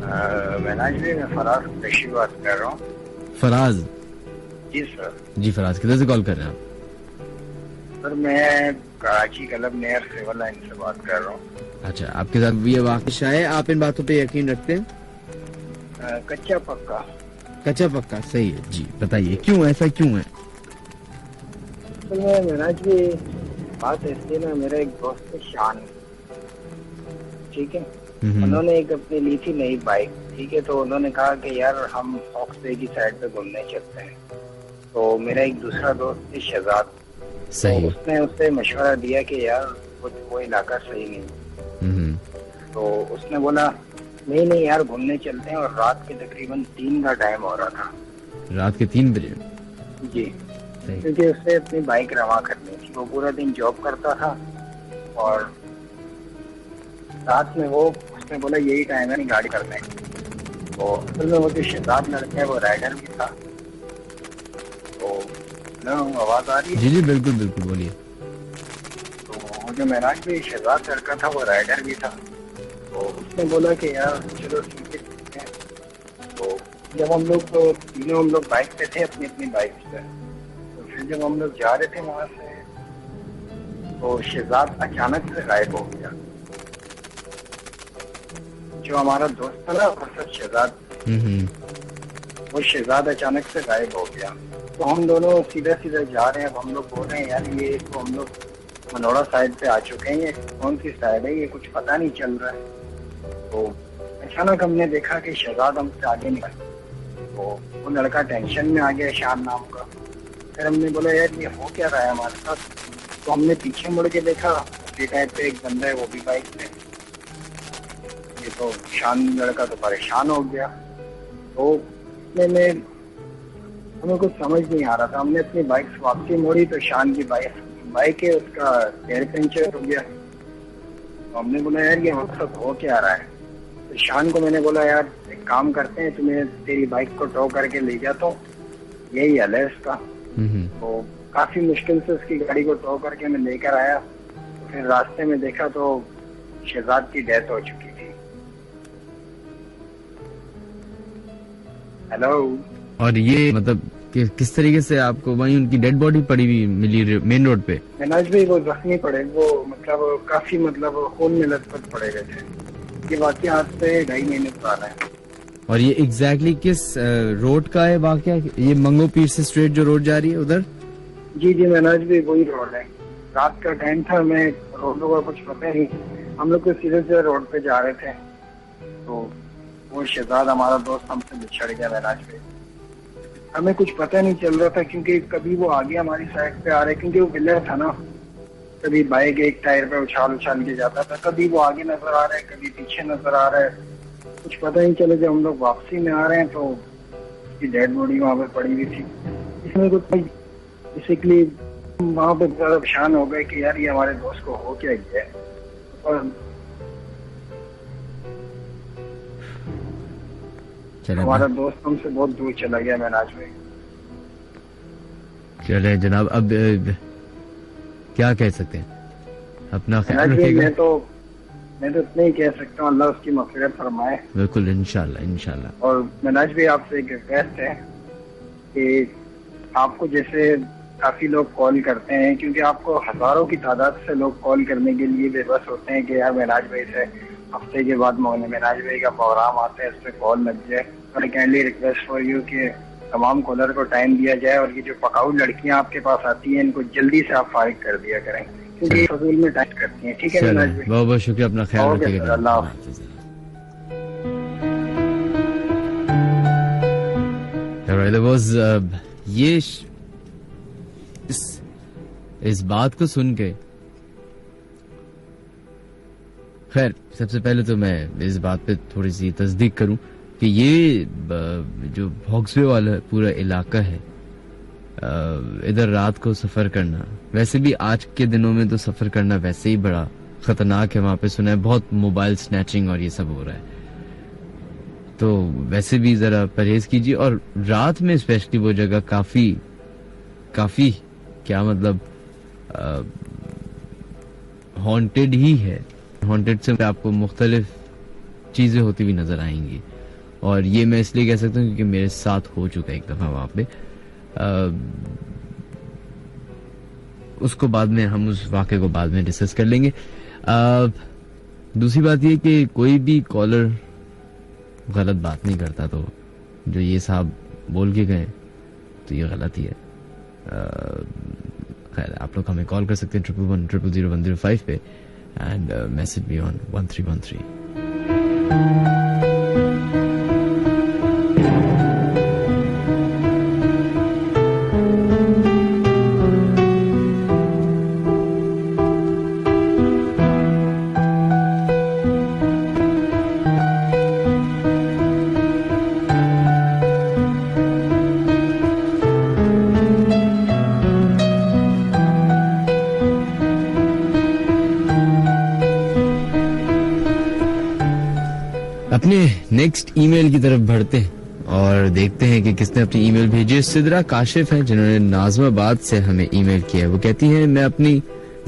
میں فراز قریشی بات کر رہا ہوں. فراز؟ جی سر. جی فراز, کدھر سے کال کر رہے ہیں آپ؟ سر میں Karachi club near civil line سے بات کر رہا ہوں. اچھا, آپ کے ساتھ یہ واقعہ ہے, آپ ان باتوں پہ یقین رکھتے ہیں؟ کچا پکا. کچا پکا, صحیح ہے جی, بتائیے کیوں, ایسا کیوں ہے؟ سر میں جی بات ایسی ہے نا, میرا ایک دوست ہے شان, ٹھیک ہے, انہوں نے ایک اپنی لی تھی نئی بائک, ٹھیک ہے, تو انہوں نے کہا کہ یار ہم فاکس بے کی سائڈ پہ گھومنے چلتے ہیں. تو میرا ایک دوسرا دوست ہے شہزاد, صحیح, اس نے اس سے مشورہ دیا کہ یار وہ علاقہ صحیح نہیں. تو اس نے بولا نہیں یار گھومنے چلتے ہیں, اور رات کے تقریباً 3 کا ٹائم ہو رہا تھا. رات کے 3 بجے؟ جی, کیونکہ اس سے اپنی بائک رواں کرنی تھی. وہ پورا دن جاب کرتا تھا, اور رات میں اس نے بولا یہی ٹائم ہے نہیں گاڑی کرنے. تو اصل میں وہ جو شہزاد لڑکا ہے وہ رائڈر بھی تھا. تو آواز آ رہی ہے؟ جی جی بالکل بالکل, بولیے. تو جو معراج بھی شہزاد لڑکا تھا وہ رائڈر بھی تھا. تو اس نے بولا کہ یار چلو ٹھیک ہے. تو جب ہم لوگ تو تینوں ہم لوگ بائک پہ تھے اپنی اپنی بائک پہ. تو پھر جب ہم لوگ جا رہے تھے وہاں سے تو شہزاد اچانک سے غائب ہو گیا. جو ہمارا دوست تھا نا حسد شہزاد, وہ شہزاد اچانک سے غائب ہو گیا. تو ہم دونوں سیدھے سیدھے جا رہے ہیں. اب ہم لوگ بول رہے ہیں یار یہ تو ہم لوگ منوڑا سائڈ پہ آ چکے ہیں, یہ کون سی سائڈ ہے, یہ کچھ پتہ نہیں چل رہا ہے. تو اچانک ہم نے دیکھا کہ شہزاد ہم سے آگے نکل. تو وہ لڑکا ٹینشن میں آ گیا, شان نام کا. پھر ہم نے بولا یار یہ ہو کیا رہا ہے ہمارے ساتھ. تو ہم نے پیچھے مڑ کے دیکھا, اسی ٹائپ پہ ایک بندہ ہے وہ بھی بائک پہ. یہ تو شان لڑکا تو پریشان ہو گیا. تو میں ہمیں کچھ سمجھ نہیں آ رہا تھا. ہم نے اپنی بائک سے واپسی موڑی تو شان کی بائک ہے اس کا ٹائر پنچر ہو گیا. تو ہم نے بولا یار یہ مقصد ہو کیا رہا ہے. تو شان کو میں نے بولا یار ایک کام کرتے ہیں, تمہیں تیری بائک کو ٹو کر کے لے جاتا ہوں, یہی حل ہے اس کا. تو کافی مشکل سے اس کی گاڑی کو ٹو کر کے میں لے کر آیا. تو پھر راستے میں دیکھا تو شہزاد کی ڈیتھ ہو چکی تھی. ہیلو. اور یہ مطلب کس طریقے سے آپ کو وہیں ان کی ڈیڈ باڈی پڑی ہوئی ملی مین روڈ پہ؟ مناج بھائی وہ زخمی پڑے, وہ مطلب کافی خون میں لت پت پڑے گئے تھے. یہ واقعہ آج سے 2.5 مہینے پرانا ہے. اور یہ ایگزیکٹلی کس روڈ کا ہے واقعہ؟ یہ منگو پیر سے اسٹریٹ جو روڈ جا رہی ہے ادھر؟ جی مناج بھائی وہی روڈ ہے. رات کا ٹائم تھا, میں روڈوں کا کچھ پتہ نہیں. ہم لوگ کو سیدھے سے روڈ پہ جا رہے تھے تو وہ شہزاد ہمارا دوست ہم سے بچھڑ گیا. مناج بھائی ہمیں کچھ پتہ نہیں چل رہا تھا کیونکہ کبھی وہ آگے ہماری سائڈ پہ آ رہے, کیونکہ وہ ولر تھا نا. کبھی بائک ایک ٹائر پہ اچھال کے جاتا تھا, کبھی وہ آگے نظر آ رہا ہے, کبھی پیچھے نظر آ رہا ہے. کچھ پتہ نہیں چلے. جب ہم لوگ واپسی میں آ رہے ہیں تو اس کی ڈیڈ باڈی وہاں پہ پڑی ہوئی تھی. اس میں کچھ بیسیکلی وہاں پہ زیادہ پریشان ہو گئے کہ یار یہ ہمارے دوست کو ہو کیا گیا ہے. اور ہمارا دوست ہم سے بہت دور چلا گیا. مناج بھائی چلے جناب, اب کیا کہہ سکتے ہیں, اپنا خیال رکھیے گا. میں تو اتنا ہی کہہ سکتا ہوں, اللہ اس کی مغفرت فرمائے. بالکل انشاءاللہ. اور مناج بھائی آپ سے ایک ریکویسٹ ہے کہ آپ کو جیسے کافی لوگ کال کرتے ہیں, کیونکہ آپ کو ہزاروں کی تعداد سے لوگ کال کرنے کے لیے بے بس ہوتے ہیں کہ یار مناج بھائی سے ہفتے کے بعد مناج بھائی کا پروگرام آتا ہے, اس پہ کال لگ جائے. اور کائنڈلی ریکویسٹ فار یو کہ تمام کالر کو ٹائم دیا جائے, اور یہ جو پکاؤ لڑکیاں آپ کے پاس آتی ہیں ان کو جلدی سے آپ فارغ کر دیا کریں, کیونکہ یہ فضول میں ٹائم کرتی ہیں. ٹھیک ہے مناج بھائی, بہت بہت شکریہ, اپنا خیال رکھیے گا. اللہ حافظ. یہ اس بات کو سن کے, خیر سب سے پہلے تو میں اس بات پہ تھوڑی سی تصدیق کروں کہ یہ جو بھوکسوے والا پورا علاقہ ہے, ادھر رات کو سفر کرنا, ویسے بھی آج کے دنوں میں تو سفر کرنا ویسے ہی بڑا خطرناک ہے. وہاں پہ سنا ہے بہت موبائل سنیچنگ اور یہ سب ہو رہا ہے, تو ویسے بھی ذرا پرہیز کیجیے. اور رات میں اسپیشلی وہ جگہ کافی کیا مطلب ہانٹیڈ ہی ہے. ہانٹیڈ سے آپ کو مختلف چیزیں ہوتی ہوئی نظر آئیں گی, اور یہ میں اس لیے کہہ سکتا ہوں کیونکہ میرے ساتھ ہو چکا ایک دفعہ وہاں پہ. اس کو بعد میں ہم اس واقعے کو بعد میں ڈسکس کر لیں گے. دوسری بات یہ کہ کوئی بھی کالر غلط بات نہیں کرتا, تو جو یہ صاحب بول کے گئے تو یہ غلط ہی ہے. خیر آپ لوگ ہمیں کال کر سکتے ہیں 111000105 پہ, اینڈ میسج بھی آن 1313. اپنے نیکسٹ ای میل کی طرف بڑھتے ہیں اور دیکھتے ہیں کہ کس نے اپنی ای میل بھیجی. سدرا کاشف ہیں جنہوں نے ناظم آباد سے ہمیں ای میل کیا. وہ کہتی ہیں میں اپنی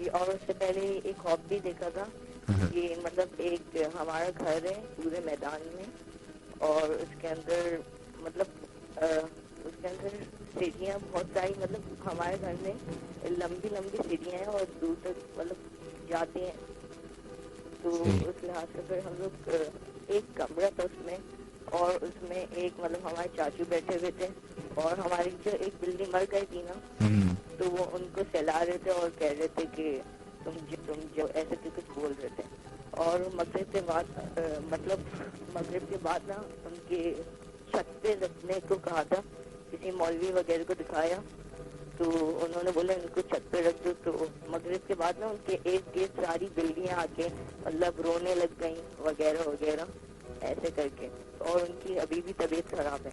جی اور اس سے پہلے ایک خواب بھی دیکھا تھا کہ مطلب ایک ہمارا گھر ہے پورے میدان میں اور اس کے اندر مطلب اس کے اندر سیڑھیاں بہت ساری مطلب ہمارے گھر میں لمبی لمبی سیڑھیاں ہیں اور دور تک مطلب جاتی ہیں. تو اس لحاظ سے پھر ہم لوگ ایک کمرہ تھا اس میں اور اس میں ایک مطلب ہمارے چاچو بیٹھے ہوئے تھے اور ہماری جو ایک بلی مر گئی تھی نا تو وہ ان کو سلا رہے تھے اور کہہ رہے تھے کہ تم جو ایسے تو کچھ بول رہے تھے. اور مغرب کے بعد مطلب مغرب کے بعد نا ان کے چھت پہ رکھنے کو کہا تھا, کسی مولوی وغیرہ کو دکھایا تو انہوں نے بولا ان کو چھت پہ رکھ دو. تو مغرب کے بعد نا ان کے ایک ساری بلیاں آ کے مطلب رونے لگ گئیں وغیرہ وغیرہ ایسے کر کے, اور ان کی ابھی بھی طبیعت خراب ہے.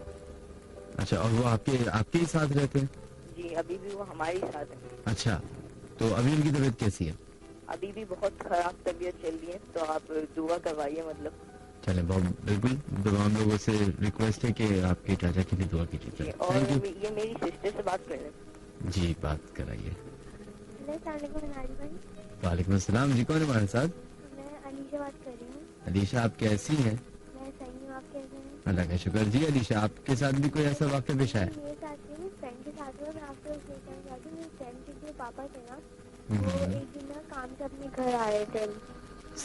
اچھا, اور وہ آپ کے ہی ساتھ رہتے ہیں؟ جی ابھی بھی وہ ہمارے ساتھ ہیں. اچھا, تو ابھی ان کی طبیعت کیسی ہے؟ ابھی بھی بہت خراب طبیعت چل رہی ہے, تو آپ دعا کروائیے. مطلب چلیں بہت بالکل, تمام لوگوں سے ریکویسٹ ہے کہ آپ کے چاچا کی بھی دعا کیجیے. اور یہ میری سسٹر سے بات کر رہے ہیں. جی بات کرائیے. السلام علیکم مناج بھائی. وعلیکم السلام. جی کون ہے ہمارے ساتھ؟ میں علیشہ بات کر رہی ہوں. علیشہ آپ کیسی ہیں؟ میں صحیح ہوں, آپ کیسے ہیں؟ اللہ کا شکر. جی علیشہ آپ کے ساتھ بھی کوئی ایسا واقعہ پیش آیا؟ میرے ساتھ نہیں, فرینڈ کے ساتھ ہوا. میں آپ سے شیئر کرنا چاہتی ہوں. میری فرینڈ کے جو پاپا تھے نا وہ ایک دن نا کام سے اپنے گھر آ رہے تھے.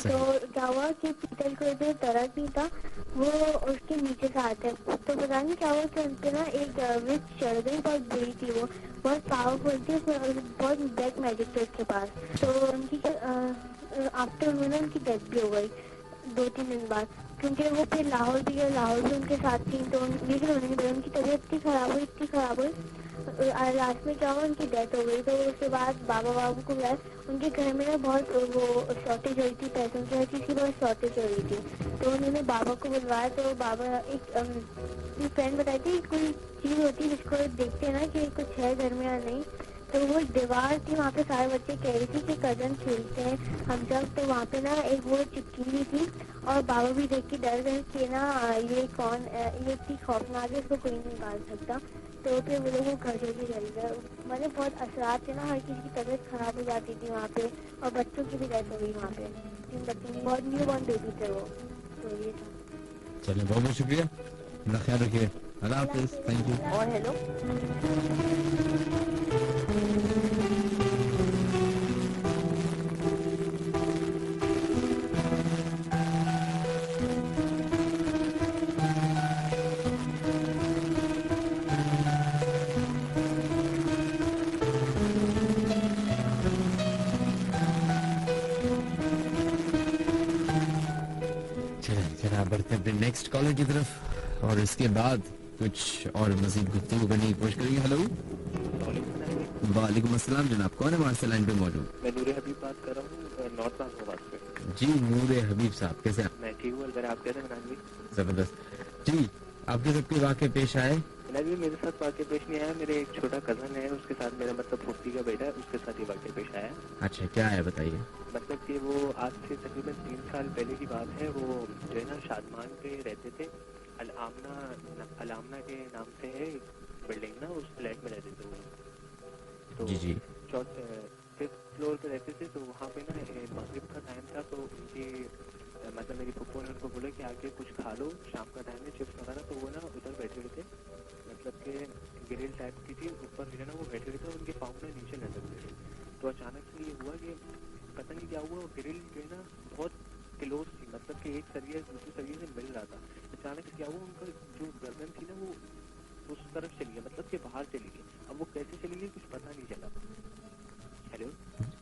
تو کیا ہوا کہ پیتل کو ادھر درخت نہیں تھا, وہ اس کے نیچے سے آتے. تو پتا نہیں کیا ہوا کہ ان پہ نا ایک وچ چڑھ گئی, بہت بری تھی, وہ بہت پاورفل تھی, بہت بلیک میجک تھا اس کے پاس. تو ان کی آفٹر انہوں نے ان کی ڈیتھ بھی ہو گئی 2-3 دن بعد, کیونکہ وہ پھر لاہور بھی گئے, لاہور بھی ان کے ساتھ تھی. تو لیکن انہوں نے ان کی طبیعت اتنی خراب ہوئی لاسٹ میں کیا ہوا ان کی ڈیتھ ہو گئی. تو اس کے بعد بابا کو بلائے. ان کے گھر میں نا بہت وہ شارٹیج ہو رہی تھی, پیسوں کی, ہر چیز کی بہت شارٹیج ہو رہی تھی. تو انہوں نے بابا کو بلوایا. تو بابا ایک فرینڈ بتائی تھی کوئی چیز ہوتی ہے جس کو دیکھتے ہیں نا کہ کچھ ہے گھر میں یا نہیں. تو وہ دیوار تھی, وہاں پہ سارے بچے کہہ رہی تھی کہ کزن کھیلتے ہیں ہم جب. تو وہاں پہ نا ایک وہ چپکی ہوئی تھی, اور بابا بھی دیکھ کے ڈر گئے کہ نا یہ کون, یہ اتنی خوفناک ہے, اس کو کوئی نہیں نکال سکتا. تو پھر وہ لوگ گھر سے بھی چل گئے. مطلب بہت اثرات تھے نا, ہر کسی کی طبیعت خراب ہو جاتی تھی وہاں پہ, اور بچوں کی بھی ڈیتھ ہو گئی وہاں پہ. 3 بچوں کی, بہت نیو بورن بیبی تھے وہ. تو یہ تھا. چلیں بہت بہت شکریہ, اپنا خیال رکھیے. اللہ حافظ. Thank you. اور ہیلو, بڑھتے اپنے نیکسٹ کالر کی طرف, اور اس کے بعد کچھ اور مزید گفتگو کرنے کی کوشش کریں گے. ہلو. وعلیکم السلام جناب, کون ہے ہمارے سے لائن پہ موجود؟ میں نور حبیب بات کر رہا ہوں, نارتھ آباد سے. جی نور حبیب صاحب, کیسے ہیں؟ میں ٹھیک ہوں, اگر آپ کیسے ہیں جی؟ زبردست. جی آپ کے سب کے واقع پیش آئے؟ جی میرے ساتھ واقع پیش نہیں آیا. میرے ایک چھوٹا کزن ہے, اس کے ساتھ میرا مطلب پھوپھی کا بیٹا ہے, اس کے ساتھ یہ واقع پیش آیا. اچھا کیا ہے بتائیے. مطلب کہ وہ آج سے تقریباً 3 سال پہلے کی بات ہے. وہ جو ہے نا شادمان پہ رہتے تھے, علامنا کے نام سے ہے بلڈنگ نا, اس فلیٹ میں رہتے تھے وہ. تو جی 5th فلور پہ رہتے تھے. تو وہاں پہ نا مغرب کا ٹائم تھا, تو ان کی مطلب میری پھپھو نے ان کو بولا کہ آ کے کچھ کھا لو, شام کا ٹائم ہے, چپس وغیرہ. تو وہ نا ادھر بیٹھے ہوئے تھے, مطلب کہ گریل ٹائپ کی تھی اوپر, جو ہے نا وہ بیٹھے ہوئے تھے, اور ان کے پاؤں نا نیچے لٹک گئے تھے. تو اچانک سے یہ ہوا کہ پتہ نہیں کیا ہوا, گریل جو ہے نا بہت کلوز تھی, مطلب کہ ایک سریے دوسرے سریے سے مل رہا تھا. اچانک سے کیا ہوا, ان کا جو گردن تھی نا وہ اس طرف چلی گئی, مطلب کہ باہر چلی گئی. اب وہ کیسے چلی گئی کچھ پتہ نہیں چلا. ہیلو,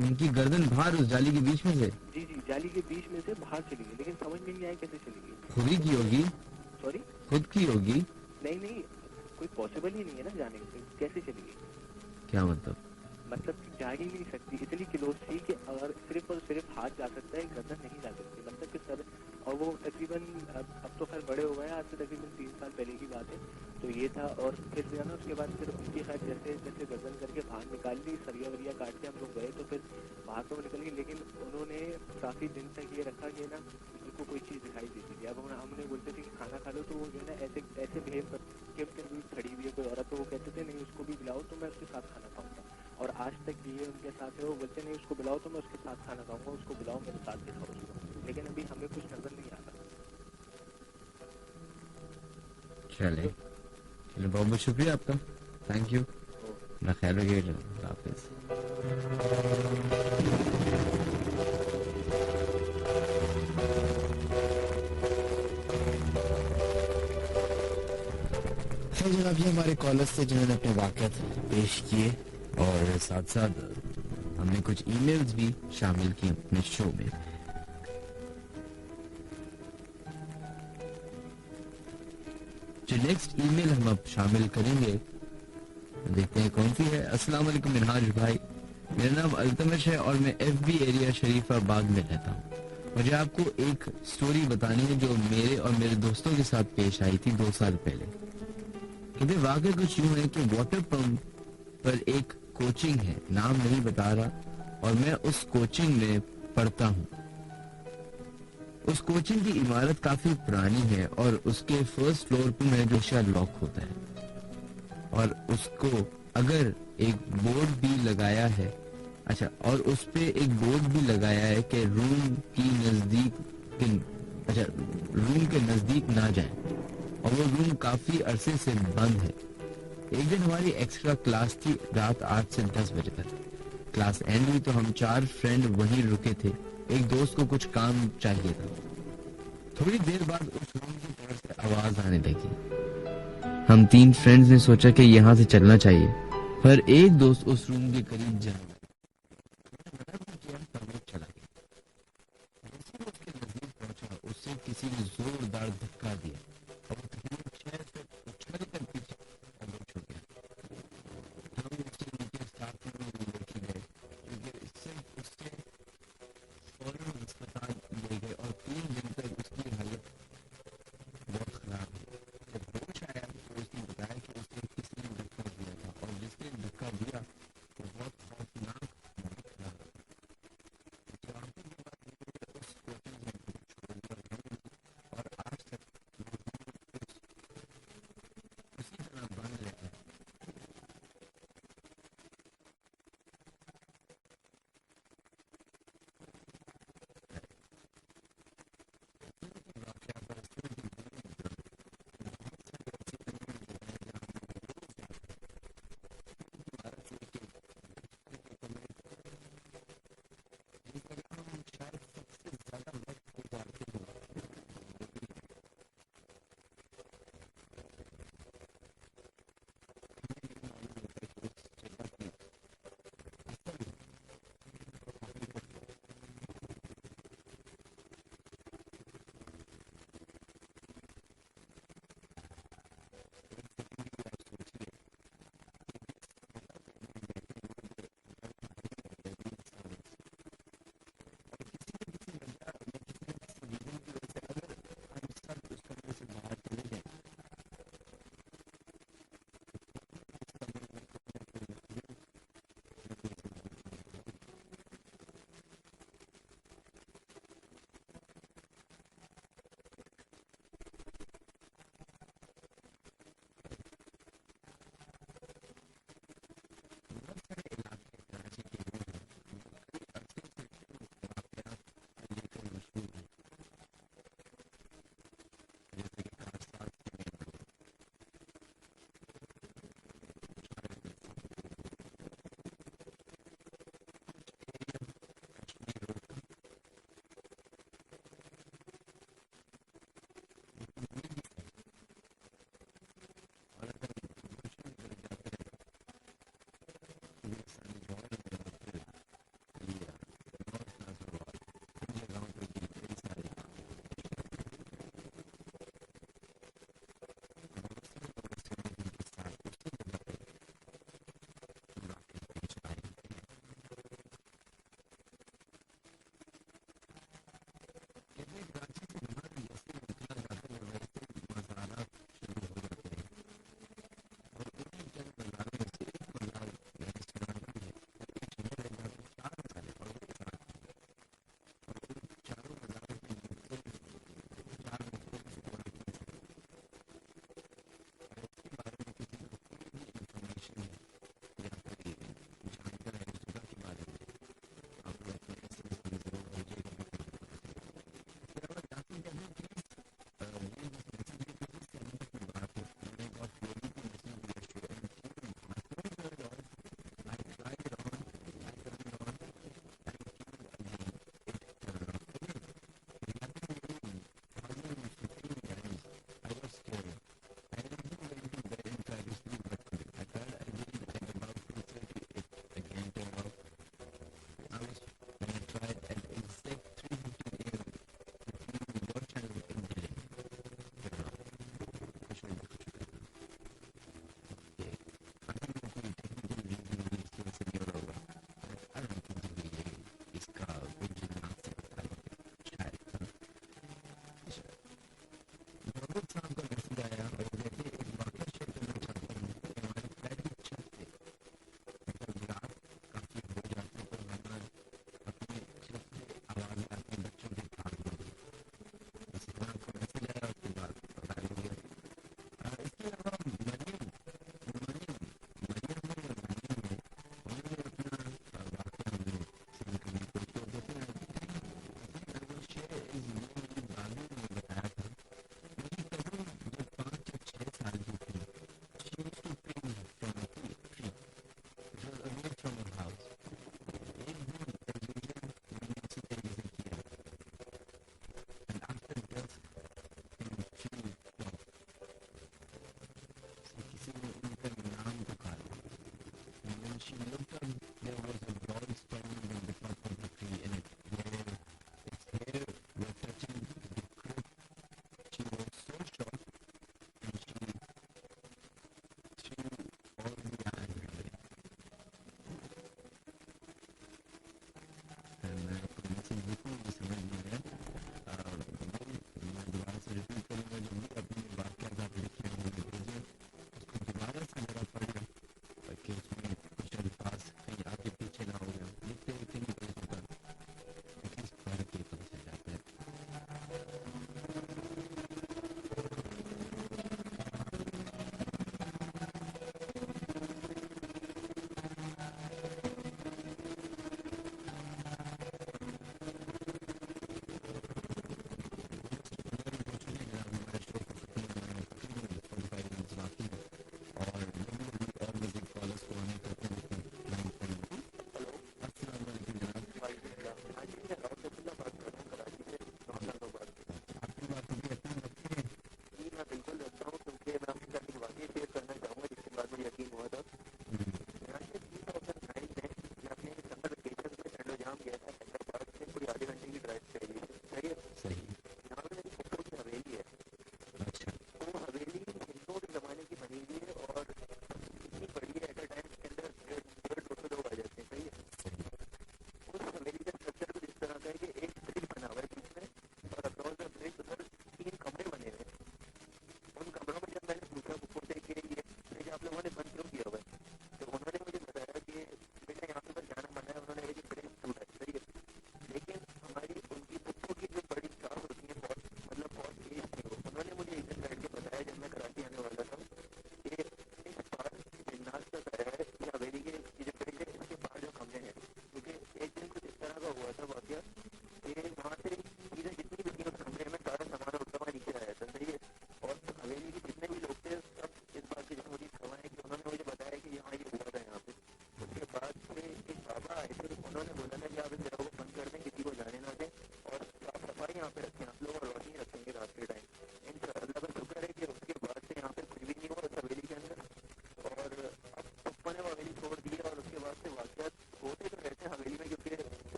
ان کی گردن باہر اس جالی کے بیچ میں سے؟ جی جالی کے بیچ میں سے باہر چلی گئی, لیکن سمجھ میں نہیں آیا کیسے چلی گئی. خود ہی کی ہوگی. سوری, خود کی ہوگی. نہیں کوئی پاسبل ہی نہیں ہے نا جانے سے, کیسے چلی گئی. کیا مطلب کہ جا ہی نہیں سکتی, اتنی کلوز تھی کہ اگر صرف اور صرف ہاتھ جا سکتا ہے, گردن نہیں جا سکتی. مطلب کہ سر, اور وہ تقریباً اب تو خیر بڑے ہو گئے ہیں, آج سے تقریباً 3 سال پہلے کی بات ہے. تو یہ تھا. اور پھر جو ہے نا اس کے بعد پھر ان کی خیر جیسے جیسے گردن کر کے باہر نکال لی, سریا وریا کاٹ کے ہم لوگ گئے, تو پھر باہر تو وہ نکل گئی, لیکن انہوں نے کافی دن تک یہ رکھا کہ نا ان کو کوئی چیز دکھائی دیتی تھی. اب ہم انہیں بولتے تھے کہ کھانا کھا لو, تو وہ جو ہے نا ایسے بہیو کر کے کھڑی ہوئی ہے کوئی عورت, تو وہ کہتے تھے نہیں اس کو بھی بلاؤ تو میں اس کے ساتھ کھانا کھاؤں گا. اور آج تک یہ ان کے ساتھ ہے. وہ بولتے نہیں اس کو بلاؤ تو میں اس کے ساتھ کھانا کھاؤں گا, اس کو بلاؤ میرے ساتھ دکھاؤ اس کو, لیکن ابھی ہمیں کچھ نظر نہیں آتا. چلے بہت بہت شکریہ آپ کا, تھینک یو, میں خیال رکھیے, اللہ حافظ. جناب یہ ہمارے کالرز تھے جنہوں نے اپنے واقعات پیش کیے, اور ساتھ ساتھ ہم نے کچھ ای میلز بھی شامل کیے اپنے شو میں. جو نیکسٹ ای میل ہم اب شامل کریں گے, دیکھتے ہیں کون سی ہے. السلام علیکم منہاج بھائی, میرا نام التمش ہے اور میں ایف بی ایریا شریف آباد میں رہتا ہوں. مجھے آپ کو ایک سٹوری بتانی ہے جو میرے اور میرے دوستوں کے ساتھ پیش آئی تھی 2 سال پہلے. کہتے واقعہ کچھ یوں ہے کہ واٹر پمپ پر ایک کوچنگ ہے, نام نہیں بتا رہا, اور میں اس کوچنگ میں پڑھتا ہوں. اس کوچنگ کی عمارت کافی پرانی ہے اور اس کے فرسٹ فلور پہ میں ہمیشہ لاک ہوتا ہے, اور اس کو اگر ایک بورڈ بھی لگایا ہے, اچھا, اور اس پہ ایک بورڈ بھی لگایا ہے کہ روم کے نزدیک نہ جائیں, اور وہ روم کافی عرصے سے بند ہے. ایک دن ہماری ایکسٹرا کلاس تھی رات 8 سے 10 بجے تک. کلاس اینڈ ہوئی تو ہم 4 فرینڈ وہیں رکے تھے. ایک دوست کو کچھ کام چاہیے تھا. تھوڑی دیر بعد اس روم کی طرف سے آواز آنے لگی. ہم 3 فرینڈز نے سوچا کہ یہاں سے چلنا چاہیے, پر ایک دوست اس روم کے قریب جا چلا گیا. جیسے اس کے نزدیک پہنچا, اس سے کسی نے زوردار دھکا دیا اور وہ تقریباً 6 فٹ اچھل کر پیچھے چھوڑ گیا. ہم اس سے نیچے ساتھ میں لے گئے کیونکہ صرف اس سے فوراً ہسپتال لے گئے, اور 3 دن تک اس کی حالت بہت خراب ہے. جب ہوش آیا تو اس نے بتایا کہ اس نے کسی نے دھکا دیا تھا, اور جس نے دھکا دیا وہ بہت خوفناک دکھ رہا تھا. تو آپ کو یہ بات اس کوچنگ میں چھوڑ دیا, اور آج تک اسی طرح بند رہتا ہے.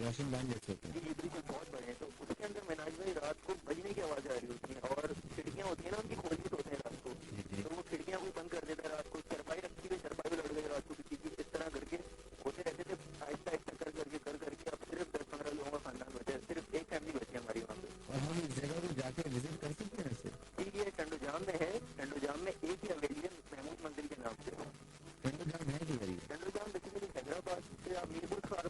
روشن بان جیسے ہوتے ہیں. جی بالکل بہت بڑے ہیں. تو اس کے اندر مناج بھائی رات کو بجنے کی آواز آ رہی ہوتی ہیں اور کھڑکیاں ہوتی ہیں نا ان کی کھول کے ہوتے ہیں رات کو, تو وہ کھڑکیاں کوئی بند کر دیتا ہے رات کو. چرپائی رکھی ہوئی چرپائی لڑ گئی رات کو کسی کی, اس طرح کر کے ہوتے رہتے تھے آہستہ آہستہ کر کے اب صرف 10-15 لوگوں کا خاندان بچا ہے, صرف ایک فیملی بچی ہے ہماری وہاں پہ. اور ہم اس جگہ کو جا کے وزٹ کر سکتے ہیں ایسے؟ جی یہ ٹنڈو جام میں ہے. ٹنڈو جام میں ایک ہی حویلی ہے محمود مندر کے نام سے. ٹنڈو جام ہے کہ ٹنڈو جام بیسیکلی حیدرآباد سے آپ میرپور خار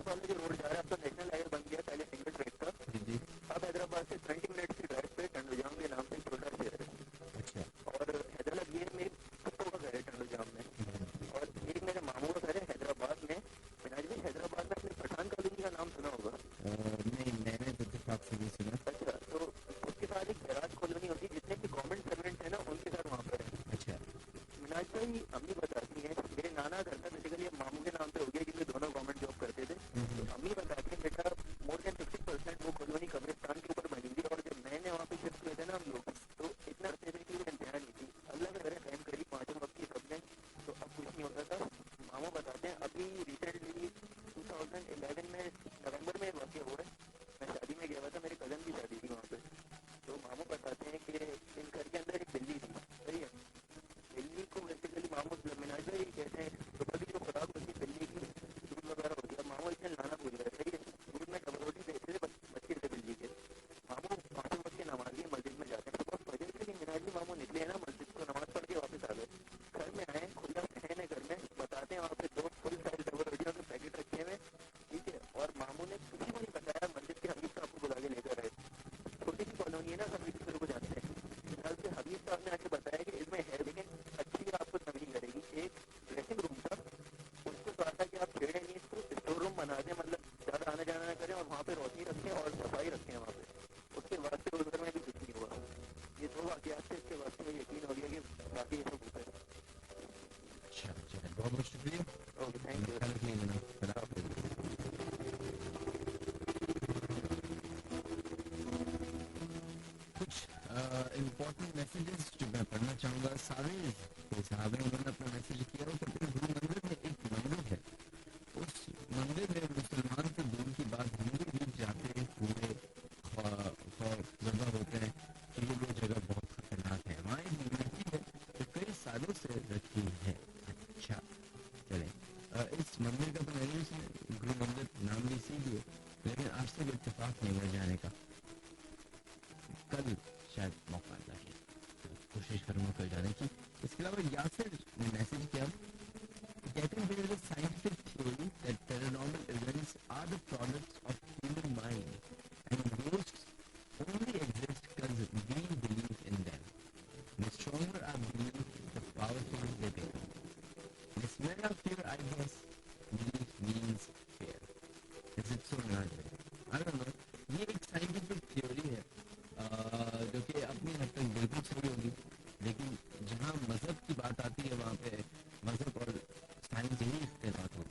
پاس جو روڈ جا رہا ہے اب تو نیشنل ہائی ایسا ہی امی بتاتی ہیں. میرے نانا گھر کا بیسیکلی ماموں کے نام پہ ہو گیا کیونکہ دونوں گورنمنٹ جاب کرتے تھے. تو امی بتاتی ہیں بیٹا مور دین 50% وہ کالونی قبرستان کے اوپر بنی ہوئی. اور جب میں نے وہاں پہ شفٹ ہوئے تھے نا ہم لوگ تو اتنا رہتے کہ انتہا نہیں تھی. اللہ کا گھر قائم کری پانچوں وقت کی سب نے, تو اب کچھ نہیں ہوتا تھا. ماموں بتاتے ہیں ابھی ریسنٹلی 2011 میں نومبر میں واقع ہوا ہے. میں شادی میں گیا ہوا تھا, میرے کزن کی شادی تھی وہاں پہ. تو ماموں بتاتے ہیں کہ ان گھر کے اندر ایک بلی تھی. صحیح ہے, بلی کو بیسیکلی ماموں مناظر ہی کہتے ہیں. تو کبھی جو خوراک ہوتی ہے بلی کی دودھ وغیرہ ہوتی ہے, ماموں اسے لانا بھول گئے. صحیح ہے, دودھ میں ڈبل روٹی دیتے تھے بچے تھے بلی کے. ماموں پانچوں وقت کے نمازی مسجد میں جاتے ہیں. صبح فجر سے مناظر ماموں نکلے ہیں نا مسجد کو نماز پڑھ کے واپس آ گئے. گھر میں آئے, کھلا فین ہے گھر میں, بتاتے ہیں وہاں پہ 2 فل سائز ڈبل روٹیوں کے پیکٹ رکھے ہوئے. ٹھیک ہے, اور ماموں نے کسی کو نہیں بتایا. مسجد کے حبیب صاحب کو بلا کے لے کر آئے. چھوٹی سی کالونی ہے نا, سب ایک دوسرے کو جانتے ہیں. فلحال سے حبیب صاحب نے آ کے بتایا کہ اس میں ہے, لیکن اچھی بھی آپ کو تنگ کرے گی. ایک ڈریسنگ روم تھا, اس کو کہا تھا کہ آپ چھیڑیں نہیں, اس کو اسٹور روم بنا دیں, مطلب زیادہ آنا جانا نہ کریں اور وہاں پہ روشنی رکھیں اور صفائی رکھیں وہاں پہ. اس کے بعد سے اس گھر میں بھی کچھ نہیں ہوا. یہ 2 واقعات سے اس کے بعد سے یقین ہو گیا کہ باقی یہ سب ہوتا ہے. اچھا بہت بہت شکریہ. Okay, thank you. کچھ امپورٹنٹ میسیجز جو میں پڑھنا چاہوں گا. سارے صاحب نے انہوں نے اپنا میسیج کیا. وہ کہتے ہیں گرو مندر میں ایک مندر ہے, اس مندر میں مسلمان سے دور کی بات ہندو بھی جاتے ہوئے خوف زدہ ہوتے ہیں کہ یہ جگہ بہت خطرناک ہے. وہاں ایک یونیورسٹی ہے جو کئی سالوں سے رکھی ہے. اچھا چلیں, اس مندر کا تو میں نے گرو مندر نام بھی اسی لیے, لیکن آج تک اتفاق نہیں ہوا جانے کا. کل شاید موقع آتا ہے, کوشش کروں گا کل جانے کی. اس کے علاوہ یاسر نے میسج کیا, کہتے ہیں there is a scientific theory that paranormal events are the products of human mind and ghosts only exist because we believe in them. The stronger our belief, the powerful they become. The smell of fear, I guess, belief means fear. Is it so not? I don't know. یہ ایک scientific theory ہے جو کہ اپنی حد تک بالکل صحیح ہوگی, لیکن جہاں مذہب کی بات آتی ہے وہاں پہ مذہب اور سائنس یہی اختلاف ہو.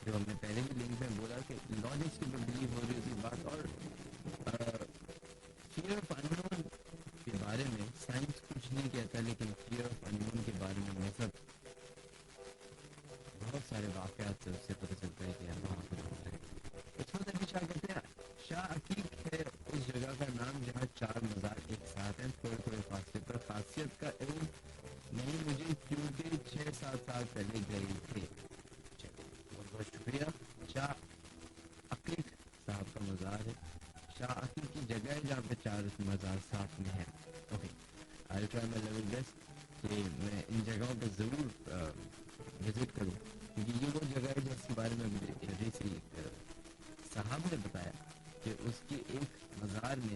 جو ہم نے پہلے بھی لنک میں بولا کہ لاجکس کی بلیو ہو رہی ہوتی بات, اور فیئر آف اننون کے بارے میں سائنس کچھ نہیں کہتا, لیکن فیئر آف اننون کے بارے میں مذہب بہت سارے واقعات سے اس سے پتہ چلتا ہے کہ وہاں پر ہوتا ہے. اس میں بھی شاہ کہتے ہیں شاہ عقیق ہے اس جگہ کا نام جہاں 4 مزار ایک ساتھ ہیں تھوڑے تھوڑے فاصلے پر. خاصیت کا علم نہیں مجھے کیونکہ 6-7 سال پہلے گئے تھے. بہت بہت شکریہ. شاہ عقیق صاحب کا مزار ہے, شاہ عقیق کی جگہ ہے جہاں پہ 4 مزار ساتھ میں ہیں. Okay, I try my level best کہ میں ان جگہوں پہ ضرور وزٹ کروں, کیونکہ یہ وہ جگہ ہے جس کے بارے میں مجھے سے صاحب نے بتایا کہ اس کے ایک مزار میں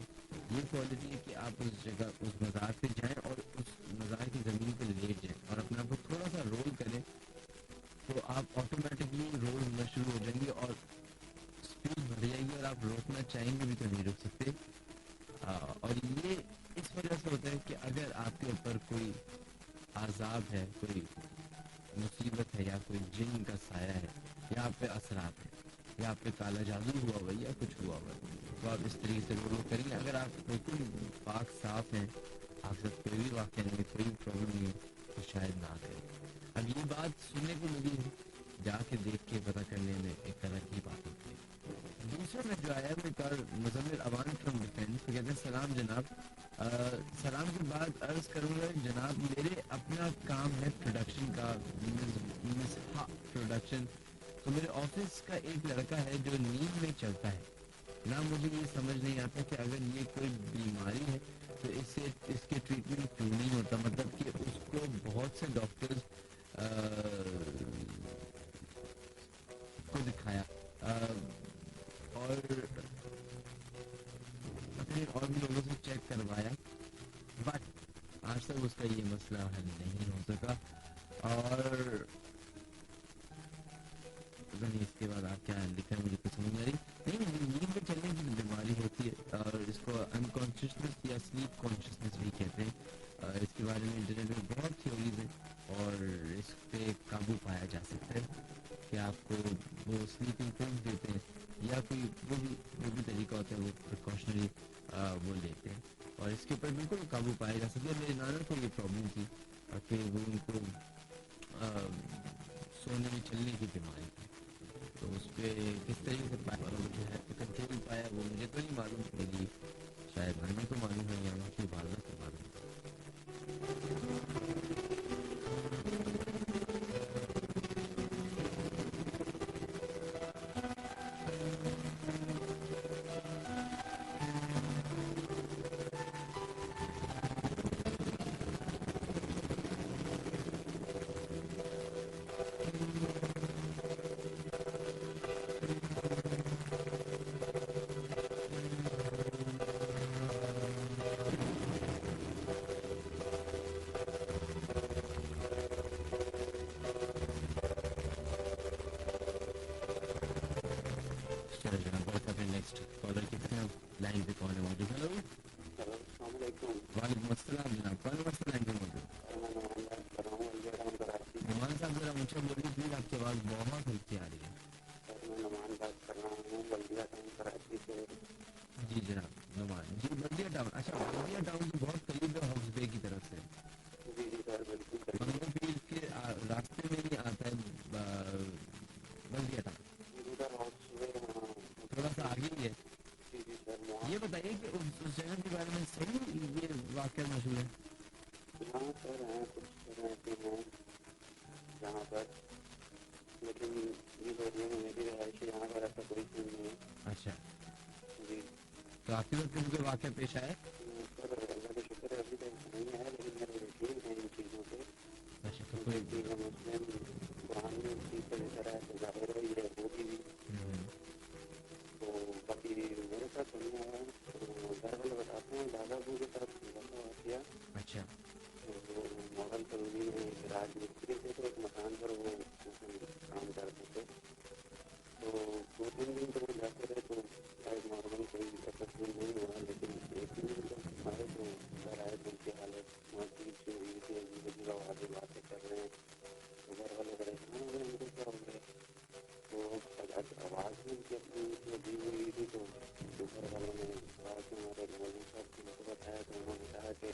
یہ کوالٹی ہے کہ آپ اس جگہ اس مزار پہ جائیں اور اس مزار کی زمین پہ لیٹ جائیں اور اپنے آپ کو تھوڑا سا رول کریں تو آپ آٹومیٹکلی رول ہونا شروع ہو جائیں گے اور اسپیڈ بڑھ جائے گی اور آپ روکنا چاہیں گے بھی تو نہیں روک سکتے. اور یہ اس وجہ سے ہوتا ہے کہ اگر آپ کے اوپر کوئی عذاب ہے, کوئی مصیبت ہے, یا کوئی جن کا سایہ ہے, یا آپ پہ اثرات ہیں, یا آپ پہ کالا جادو ہوا ہوا ہے, یا کچھ ہوا ہوا ہے, تو آپ اس طریقے سے رول کریں گے. اگر آپ بالکل پاک صاف ہیں, آپ سے کوئی بھی واقعہ نہیں ہے, کوئی پرابلم نہیں ہے, تو شاید نہ کریں. اب یہ بات سننے کو ملی ہے, جا کے دیکھ کے پتہ کرنے میں ایک طرح کی بات ہوتی ہے. دوسرے میں جو آیا وہ کار مزمل اوان فرام ڈیفینس, تو کہتے ہیں سلام جناب. سلام کے بعد عرض کروں گا جناب میرے اپنا کام ہے پروڈکشن کا, پروڈکشن. تو میرے آفس کا ایک لڑکا ہے جو نیند میں چلتا ہے. نہ مجھے یہ سمجھ نہیں آتا کہ اگر یہ کوئی بیماری ہے تو اس کے ٹریٹمنٹ کیوں نہیں ہوتا. مطلب کہ اس کو بہت سے ڈاکٹرز کو دکھایا اور بھی لوگوں سے چیک کروایا, بٹ آج تک اس کا یہ مسئلہ حل نہیں ہو سکا. اور اس کے بعد آپ کیا لکھا ہے مجھے کچھ سمجھ نہیں آ رہی. نہیں, نیند میں چلنے کی بیماری ہوتی ہے اور اس کو انکانشیسنس یا سلیپ کانشیسنس بھی کہتے ہیں. اس کے بارے میں انٹرنیٹ میں بہت تھیوریز ہیں اور اس پہ قابو پایا جا سکتا ہے کہ آپ کو وہ سلیپنگ پلز دیتے ہیں یا کوئی وہ بھی طریقہ ہوتا ہے وہ پریکاشنری وہ لیتے ہیں اور اس کے اوپر بالکل قابو پایا جا سکتا ہے. میرے نانا کو یہ پرابلم تھی کہ وہ ان کو سونے میں چلنے کی بیماری تھی, تو اس پہ کس طریقے سے پایا جو ہے کنٹرول پایا وہ مجھے تو نہیں معلوم, میری شاید نانی کو معلوم ہے یا ان کی والدہ کو معلوم ہے. وعلیکم السلام جناب, کون مسئلہ ہے نعمان صاحب ذرا اونچا بولیے پلیز, آپ کی آواز بہت ہلکی آ رہی ہے. جی جناب نعمان جی, بلدیا ٹاؤن, اچھا بلدیا ٹاؤن تو بہت قریب ہے ہاؤس بے کی طرف سے, منگو پیل کے راستے میں ہی آتا ہے بلدیا ٹاؤن, تھوڑا سا آگے ہی ہے. یہ بتائیے کہ اس جگہ کے بارے میں صحیح یہ واقعہ مشہور ہے. ہاں سر ہیں کچھ ایسے ہیں جہاں پر, لیکن یہ ایریا میں میری رہائش ہے یہاں پر ایسا کوئی چیز نہیں ہے. اچھا جی, تو آپ کے وقت کوئی واقعہ پیش آیا؟ سر اللہ کا شکر ہے ابھی تک نہیں ہے, لیکن میرے یقین ہے ان چیزوں پہ. اچھا تو کوئی مسلم قرآن میں اس چیز کا ذکر ہے تو ظاہر ہے یہ ہوگی بھی. تو باقی میرے ساتھ نہیں آیا, تو گھر والے بتاتے ہیں دادا ابو کے ساتھ واقعہ. اچھا ماڈل ضروری ہے, راج مستری تھے تو ایک مکان پر وہ کام کرتے تھے, تو 2-3 دن تو وہ جاتے رہے تو شاید نارمل کوئی ایسا نہیں ہوا, لیکن 1 دن جب آئے تو گھر آئے تو ان کی حالت مزید سے ہوئی تھی, عجیب آوازیں باتیں کر رہے ہیں, تو گھر والے پریشان ہو گئے ان کو کیا ہو گیا. تو آواز بھی ان کی اپنی عجیب ہوئی تھی, تو گھر والوں نے کہا کہ ہمارے مولوی صاحب کو بتایا تو انہوں نے کہا کہ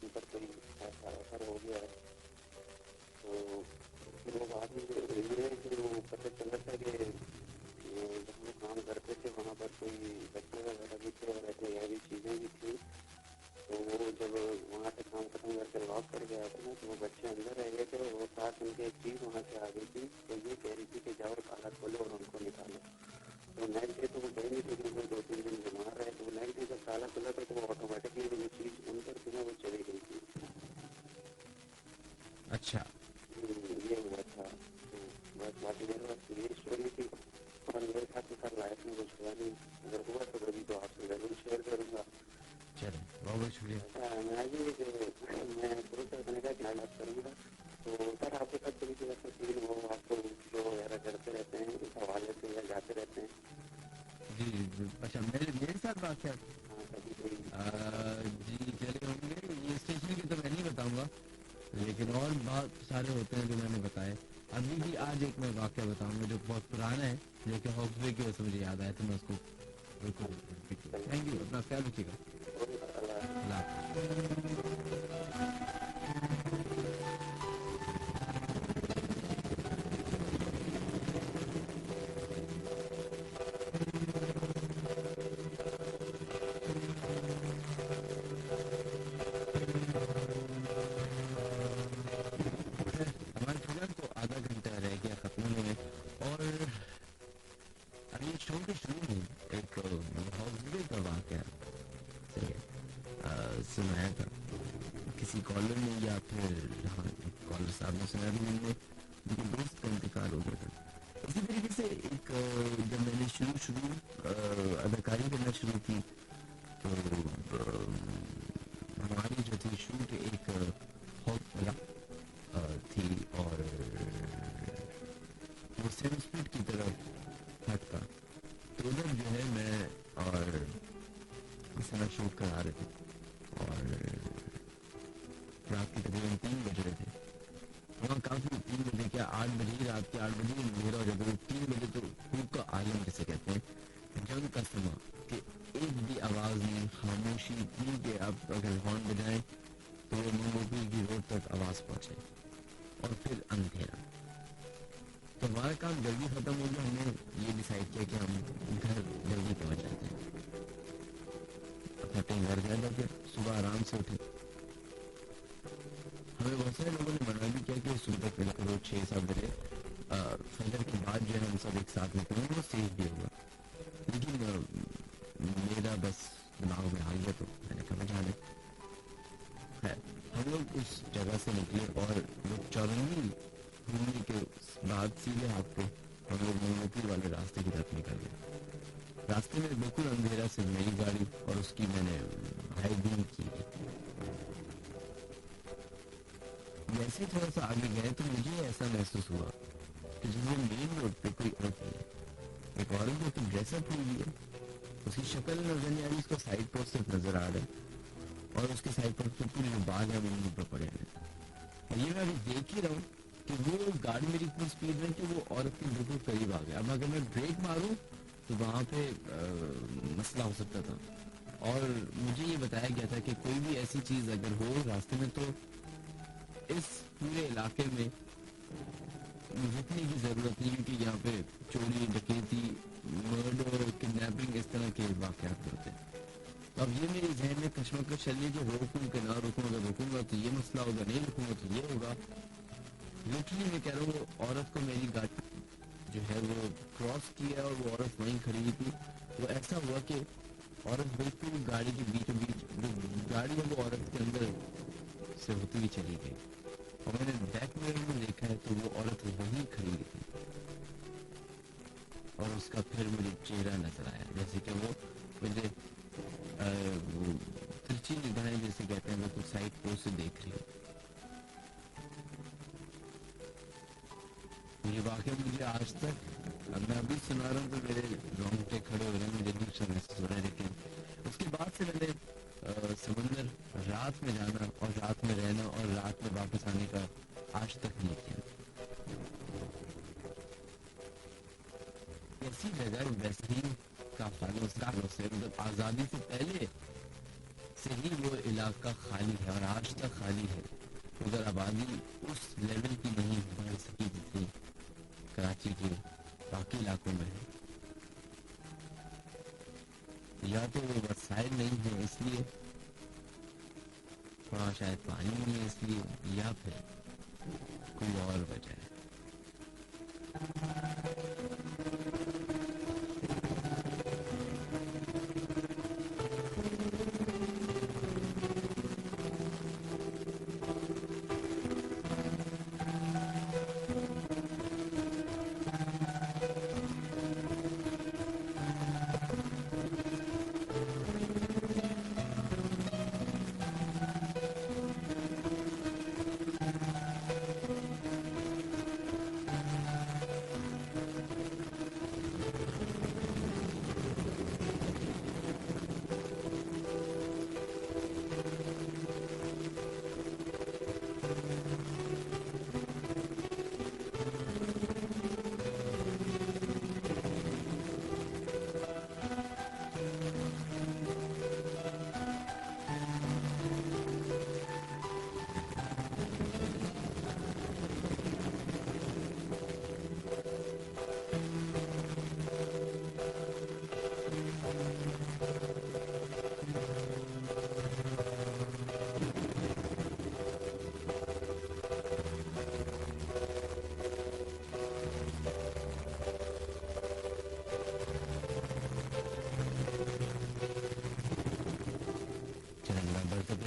ان پر کوئی ایسا اثر ہو گیا ہے. تو پھر وہ بات یہ ہے کہ وہ پتہ چلا تھا کہ جب وہ کام کرتے تھے وہاں پر کوئی بچے وغیرہ بھی تھے اور ایسے یہ بھی چیزیں بھی تھیں. تو وہ جب وہاں سے کام ختم کر کے واک کر گیا تھا نا, تو وہ بچے اندر رہ گئے تھے اور وہ ساتھ ان کے ایک چیز وہاں سے آ گئی تھی, تو یہ کہہ رہی تھی کہ جاؤ تالا کھولو اور ان کو نکالو. تو نیکسٹ ڈے تو وہ گئی نہیں تھی کیونکہ 2-3 دن بیمار رہے, تو نیکسٹ ڈے جب تالا کھلا تھا تو وہ آٹومیٹکلی وہ چیز ان پر تھی نا وہ چلی گئی تھی. اچھا یہ ہوا تھا. تو بس باقی میرے پاس یہ اسٹوری تھی, اور میرے ساتھ سر لائف میں کچھ ہوا نہیں, اگر ہوا تو کبھی تو آپ سے ضرور شیئر کروں گا. چلیں بہت بہت شکریہ. میں میں شروع کرنے کا خیالات کروں گا. تو سر آپ کے ساتھ کبھی کوئی ایسا فیل ہو, آپ کو جو وغیرہ کرتے رہتے ہیں اس حوالے سے یا جاتے رہتے ہیں؟ جی اچھا میرے ساتھ واقعہ ہاں کبھی کوئی جی چلے ہوں گے, یہ اسٹیشن کی تو میں نہیں بتاؤں گا, لیکن اور بہت سارے ہوتے ہیں جو میں نے بتائے. ابھی بھی آج ایک میں واقعہ بتاؤں گا جو بہت پرانا ہے, لیکن ہاؤس وے کی وجہ سے مجھے یاد آیا تو میں اس کو بالکل. تھینک یو, اپنا خیال رکھیے گا. اللہ حافظ. ہمارے پروگرام کو آدھا گھنٹہ رہ گیا ختم ہونے میں, اور ابھی شو کے شروع میں ایک ہاؤس وے کا واقعہ سنایا تھا کسی کالر نے, یا پھر کالر صاحب نے سنا بھی نہیں, ان کے دوست کا انتقال ہو گیا تھا. اسی طریقے سے ایک جب میں نے شروع اداکاری کرنا شروع کی تو ہماری جو تھی شوٹ ایک تھی اور وہ سیون اسپیڈ کی طرف ہٹتا, تو ادھر جو ہے میں اور سنا شوٹ کرا رہے تھے, اور رات کے تقریباً 3 بج رہے تھے. کافی 3 بجے کیا 8 بجے رات کے 8 بجے اندھیرا ہو جاتا ہے. 3 بجے تو خوب کا عالم جیسے کہتے ہیں جنگ کا سما کہ ایک بھی آواز نہیں, خاموشی اتنی کہ آپ اگر ہارن بجائیں تو وہ منگوپی کی روڈ تک آواز پہنچے, اور پھر اندھیرا. تو ہمارا کام جلدی ختم ہو گیا. ہم نے یہ ڈیسائیڈ کیا کہ ہم گھر جلدی پہنچ جاتے ہیں. اپنے گھر گئے تو پھر صبح آرام سے اٹھے. ہمیں بہت سارے لوگوں نے منع بھی کیا کہ صبح تک پہلے کرو 6-7 بجے فجر کے بعد جو ہے ہم سب ایک ساتھ نکلیں گے, وہ سیف بھی ہوگا. لیکن میرا بس دماغ میں آ گیا تو میں نے کہا جانے. ہم لوگ اس جگہ سے نکلے اور لوگ چورنگی گھومنے کے بعد سیدھے ہاتھ پہ ہم لوگ منگوپی والے راستے کی طرف نکل گئے. راستے میں بالکل اندھیرا سے میری گاڑی اور اس کی میں نے ہائی بیم کی. جیسے تھوڑا سا آگے گئے تو مجھے ایسا محسوس ہوا کہ جیسے مین روڈ پہ کوئی عورت ہے, ایک عورت جو کہ ڈریس اپ ہوئی ہے, اس کی شکل نظر نہیں آ رہی, اس کا سائڈ پوسٹ صرف نظر آ رہا ہے اور اس کے سائڈ پوسٹ پہ پورے جو بال ہیں وہ منہ پر پڑے ہیں. اور یہ میں ابھی دیکھ ہی رہا ہوں کہ وہ گاڑی میری اتنی اسپیڈ میں کہ وہ عورت کے بالکل قریب آ گیا. اب اگر میں بریک ماروں تو وہاں پہ مسئلہ ہو سکتا تھا. اور مجھے یہ بتایا گیا تھا کہ کوئی بھی ایسی چیز اگر ہو راستے میں تو اس پورے علاقے میں رکنے کی ضرورت نہیں, کیونکہ یہاں پہ چوری, ڈکیتی, مرڈر, کڈنیپنگ اس طرح کے واقعات ہوتے ہیں. اب یہ میرے ذہن میں کشمکش چل رہی ہے کہ روکوں کہ نہ روکوں, اگر رکوں گا تو یہ مسئلہ ہوگا, نہیں رکوں گا تو یہ ہوگا. لٹرلی میں کہہ رہا ہوں وہ عورت کو میری گاڑی جو ہے وہ کراس کیا اور وہ عورت وہیں کھڑی ہوئی تھی. وہ ایسا ہوا کہ عورت بالکل گاڑی کے بیچوں بیچ جو گاڑی ہے وہ عورت کے اندر سے ہوتی ہوئی چلی گئی. اور میں نے بیک میرر میں دیکھا ہے تو وہ عورت وہیں کھڑی ہوئی تھی اور اس کا پھر مجھے چہرہ نظر آیا جیسے کہ وہ مجھے ترچھی نگاہیں جیسے کہتے ہیں وہ کچھ سائڈ پوسٹ سے دیکھ رہی ہوں. یہ واقعہ مجھے آج تک میں ابھی سنا رہا ہوں تو میرے رونگٹے کھڑے ہو رہے ہیں, مجھے عجیب سا محسوس ہو رہا ہے. لیکن اس کے بعد سے میں نے سمندر رات میں جانا اور رات میں رہنا اور رات میں واپس آنے کا آج تک نہیں کیا. ایسی جگہ ویسے کا سالوں سے مطلب آزادی سے پہلے سے ہی وہ علاقہ خالی ہے اور آج تک خالی ہے. ادھر آبادی اس لیول کی نہیں بڑھ سکی جتنی کراچی کے باقی علاقوں میں ہے. یا تو وہ وسائل نہیں ہے اس لیے, وہاں شاید پانی نہیں ہے اس لیے, یا پھر کوئی اور وجہ ہے.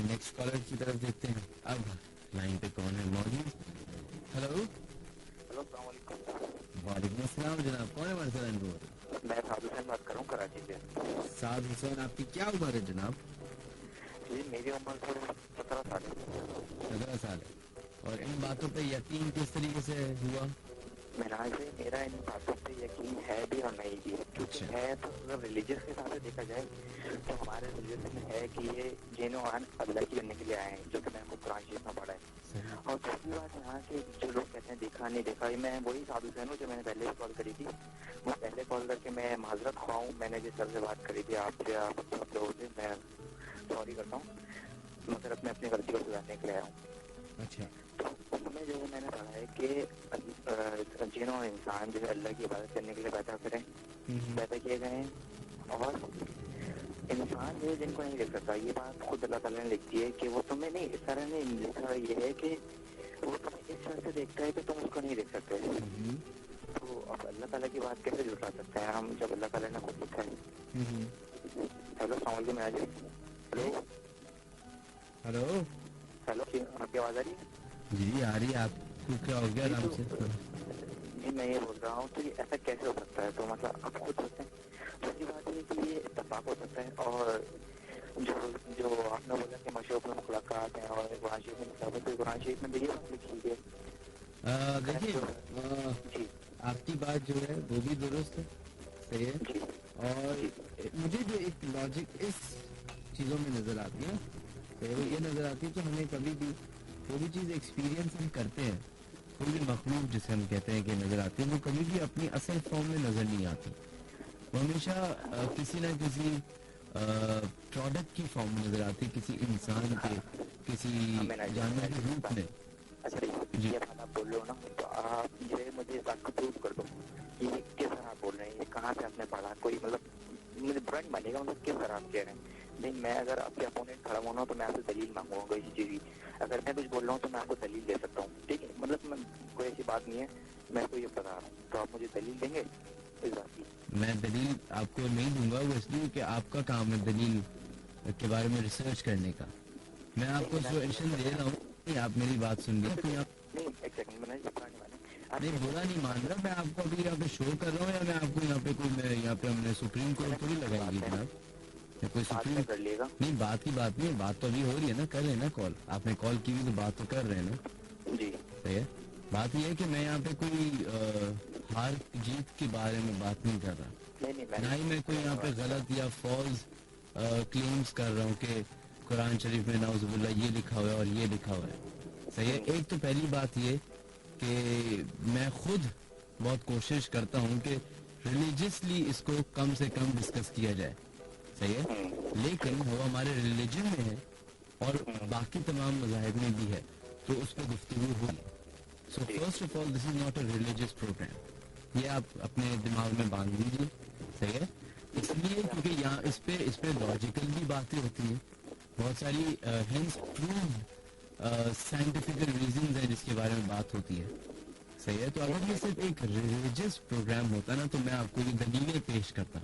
نیکسٹ کالر کی طرف دیکھتے ہیں. اب لائن پہ کون ہے موجود؟ ہلو ہلو السلام علیکم. وعلیکم السلام جناب, کون ہے ہمارے ساتھ؟ میں سعد حسین بات کر رہا ہوں کراچی سے. سعد حسین, آپ کی کیا عمر ہے جناب؟ جی میری عمر 17 سال ہے. 17 سال ہے. اور ان باتوں پہ یقین کس طریقے سے ہوا؟ مہراج سے میرا ان باتوں پہ یقین ہے بھی اور نہیں بھی, کیونکہ ہے تو اگر ریلیجیس کے حساب سے دیکھا جائے تو ہمارے ریلیجن میں ہے کہ یہ جن و ان ادلکی کرنے کے لیے آئے ہیں, جو کہ میں کو قرآن شریف میں پڑھا ہے. اور دوسری بات یہاں کے جو لوگ نے دیکھا نہیں دیکھا. میں وہی سادھو سین ہوں جو میں نے پہلے بھی کال کری تھی. وہ پہلے کال کر کے میں معذرت خواہ ہوں. میں نے جس طرح سے بات کری تھی آپ سے, آپ سب لوگوں سے, میں سوری کرتا ہوں. مگر اب میں اپنی غلطی کو سدھارنے کے لیے آیا ہوں. اچھا, تو اس میں جو میں نے پڑھا ہے کہ جنہوں انسان جو ہے اللہ کی عبادت کرنے کے لیے پیدا کریں, پیدا کیے گئے ہیں, اور انسان جو ہے جن کو نہیں دیکھ سکتا. یہ بات خود اللہ تعالیٰ نے لکھی ہے کہ وہ تمہیں نہیں, اس طرح نہیں لکھا. یہ ہے کہ وہ تمہیں اس طرح سے دیکھتا ہے کہ تم اس کو نہیں دیکھ سکتے. تو اب اللہ تعالیٰ کی بات کیسے جھٹلا سکتے ہیں ہم جب اللہ تعالیٰ نے خود لکھا ہے. ہیلو, السلام علیکم راجی. ہیلو ہلو, ہیلو, آپ کی آواز آ رہی ہے؟ جی آ رہی ہے. آپ کو کیا ہو گیا آرام سے؟ جی میں یہ بول رہا ہوں تو یہ ایسا کیسے ہو سکتا ہے؟ تو مطلب آپ خود سوچیں. دوسری بات یہ کہ یہ اتفاق ہو سکتا ہے. اور جو آپ نے بولا کہ مشہور مخلوقات ہیں اور قرآن شریف میں لکھا ہوا ہے, تو قرآن شریف میں بھی یہ بات لکھی ہے. دیکھیے, جی آپ کی بات جو ہے وہ بھی درست ہے, صحیح ہے. جی اور مجھے جو ایک لاجک اس چیزوں میں نظر آتی ہے, وہ یہ نظر آتی ہے کہ ہمیں کبھی بھی کوئی بھی چیز ایکسپیرینس ہم کرتے ہیں, کوئی بھی مخلوق جسے ہم کہتے ہیں کہ نظر آتی ہے, وہ کبھی بھی اپنی اصل فارم میں نظر نہیں آتی. وہ ہمیشہ کسی نہ کسی پروڈکٹ کی فارم میں نظر آتی ہے, کسی انسان کے, کسی جانور کے روپ میں. اچھا جی, یہ بات آپ بول رہے ہو نا, تو آپ جو ہے مجھے اس بات کو پروف کر دو کہ یہ کس طرح آپ بول رہے ہیں, یہ کہاں سے آپ نے پڑھا. کوئی مطلب مجھے برا نہیں مانے گا, مطلب کس طرح آپ کہہ رہے ہیں. نہیں, میں اگر آپ کے اپوننٹ کھڑا ہونا تو میں آپ سے دلیل مانگوں گا اسی چیز کی. اگر میں کچھ بول رہا ہوں تو میں آپ کو دلیل دے سکتا ہوں, ٹھیک ہے. مطلب کوئی ایسی بات نہیں ہے, میں کو یہ بتا رہا ہوں, تو آپ مجھے دلیل دیں گے اس بات کی؟ میں دلیل آپ کو نہیں دوں گا, وہ اس لیے کہ آپ کا کام ہے دلیل کے بارے میں ریسرچ کرنے کا. میں آپ کو سجیشن دے رہا ہوں, آپ میری بات سن لیجیے. نہیں, برا نہیں مان رہا میں آپ کو. ابھی یہاں پہ شو کر رہا ہوں, یا میں آپ کو یہاں پہ کوئی, یہاں پہ ہم نے سپریم کورٹ تھوڑی لگائیں گی جناب. کوئی سپریم کر لیے گا. نہیں, بات کی بات نہیں, بات تو ابھی ہو رہی ہے نا, کر رہے ہیں نا کال. آپ نے کال کی ہوئی تو بات تو کر رہے ہیں نا. جی صحیح ہے. بات یہ ہے کہ میں یہاں پہ کوئی ہار جیت کے بارے میں بات نہیں کر رہا, نہ ہی میں کوئی یہاں پہ غلط یا فالس کلیمز کر رہا ہوں کہ قرآن شریف میں نعوذ باللہ یہ لکھا ہوا ہے اور یہ لکھا ہوا ہے. صحیح ہے. ایک تو پہلی بات یہ کہ میں خود بہت کوشش کرتا ہوں کہ ریلیجسلی اس کو کم سے کم ڈسکس کیا جائے. صحیح ہے. لیکن وہ ہمارے ریلیجن میں ہے اور باقی تمام مذاہب میں بھی ہے, تو اس پہ گفتگو ہوئی. So first of all this is not a religious program, یہ آپ اپنے دماغ میں باندھ لیجیے. صحیح ہے. اس لیے کیونکہ یہاں اس پہ لاجیکل بھی باتیں ہوتی ہیں, بہت ساری ہینس پرووڈ سائنٹیفیکل ریزنز ہیں جس کے بارے میں بات ہوتی ہے. صحیح ہے. تو اگر یہ صرف ایک ریلیجیس پروگرام ہوتا نا تو میں آپ کو یہ دلیلیں پیش کرتا.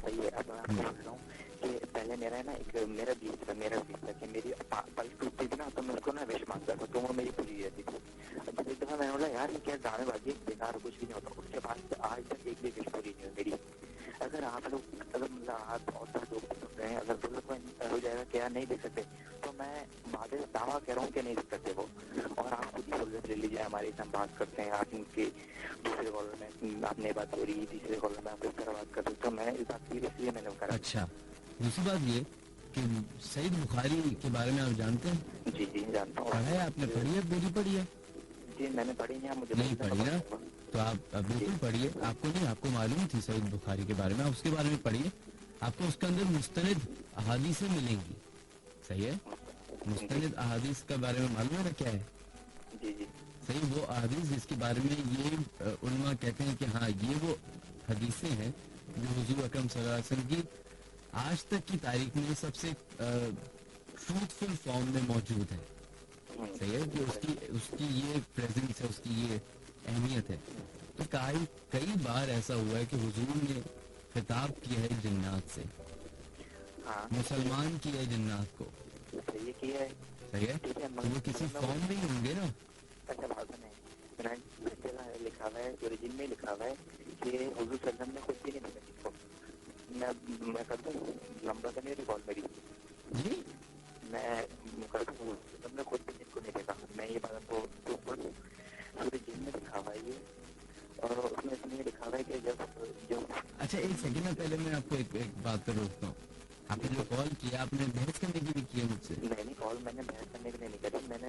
صحیح ہے. اب میں آپ کو بول رہا ہوں کہ پہلے میرا ہے نا ایک میرا بیس تھا کہ میری پلس ٹوٹتی تھی نا, تو میں اس کو نا وش مانگتا تھا, تو وہ میری پوری رہتی تھی. جب ایک دفعہ میں نے بولا یار یہ کیا ڈرامے بازی, بیکار کچھ بھی نہیں ہوتا. اس کے بعد آج تک ایک بھی وش پوری نہیں ہوئی میری. اگر آپ لوگ مطلب آپ بہت سارے لوگ سن رہے ہیں, اگر دو لوگ ہو جائے گا کہ یار نہیں دیکھ سکتے, تو میں وعدے دعویٰ کہہ رہا ہوں کہ نہیں دیکھ سکتے وہ. اور آپ خود ہی بول لے لیجیے, ہمارے سے ہم بات کرتے ہیں, آپ ان کے دوسرے کالر میں آپ نے بات ہو رہی ہے, تیسرے کالر میں آپ اس طرح بات کرتے, تو میں اس بات کی اس لیے میں نے کرا. اچھا, دوسری بات یہ کہ سعید بخاری کے بارے میں آپ جانتے ہیں؟ جی جی جانتا ہوں. پڑھا ہے آپ نے؟ پڑھی ہے, پوری پڑھی ہے؟ جی میں نے پڑھی نہیں, مجھے نہیں پڑھی نا, تو آپ بالکل پڑھیے. آپ کو نہیں, آپ کو معلوم تھی سعید بخاری کے بارے میں, آپ اس کے بارے میں پڑھیے. آپ کو اس کے اندر مستند احادیثیں ملیں گی. صحیح ہے. مستند احادیث کے بارے میں معلوم ہے نا کیا ہے؟ جی جی صحیح. وہ احادیث جس کے بارے میں یہ علماء کہتے ہیں کہ ہاں یہ وہ حدیثیں ہیں جو حضور اکرم صلی اللہ علیہ وسلم کی آج تک کی تاریخ میں سب سے ٹروتفل فارم میں موجود ہے. صحیح ہے. کہ اس کی یہ پریزنس ہے, اس کی یہ اہمیت ہے. تو کئی بار ایسا ہوا ہے کہ حضور نے خطاب کیا ہے جنات سے, مسلمان کیا ہے جنات کو. صحیح کیا ہے. صحیح ہے. وہ کسی فارم میں ہی ہوں گے نا. ایسا بات نہیں, لکھا ہوا ہے اوریجن میں لکھا ہوا ہے کہ حضور صلی اللہ علیہ وسلم نے خود بھی نہیں دیکھا کس کو. میں کر دوں لمبا تو نہیں کال میری. جی میں کر دوں, نے خود بھی جن کو نہیں دیکھا. میں یہ بات کو پورے جن میں لکھا ہوا ہے یہ, اور اس میں اس میں لکھا ہوا ہے کہ جو اچھا ایک سیکنڈ میں پہلے میں آپ کو ایک بات پہ روکتا ہوں. آپ نے جو کال کیا آپ نے بحث کرنے کے لیے کی ہے مجھ سے؟ نہیں کال میں نے بحث کرنے کے لیے نہیں کری, میں نے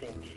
33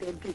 33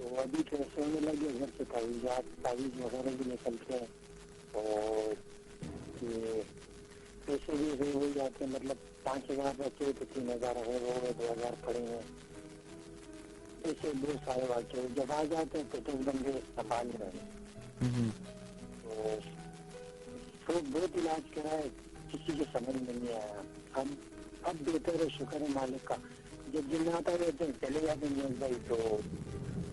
تو ابھی کیسے ہونے لگے گھر سے تعویذ وغیرہ بھی نکلتے ہیں اور پیسے بھی غائب ہو جاتے ہیں. مطلب 5,000 رکھے تو 3,000 غائب ہو گئے, 2,000 پڑے ہیں. ایسے بہت سارے واقع جب آ جاتے ہیں تو بندے سنبھال رہے ہیں. تو بہت علاج کرا ہے, کسی کو سمجھ نہیں آیا. اب بہتر ہے, شکر ہے مالک کا. جب جنات آ جاتے ہیں چلے جاتے ہیں نیوز بھائی تو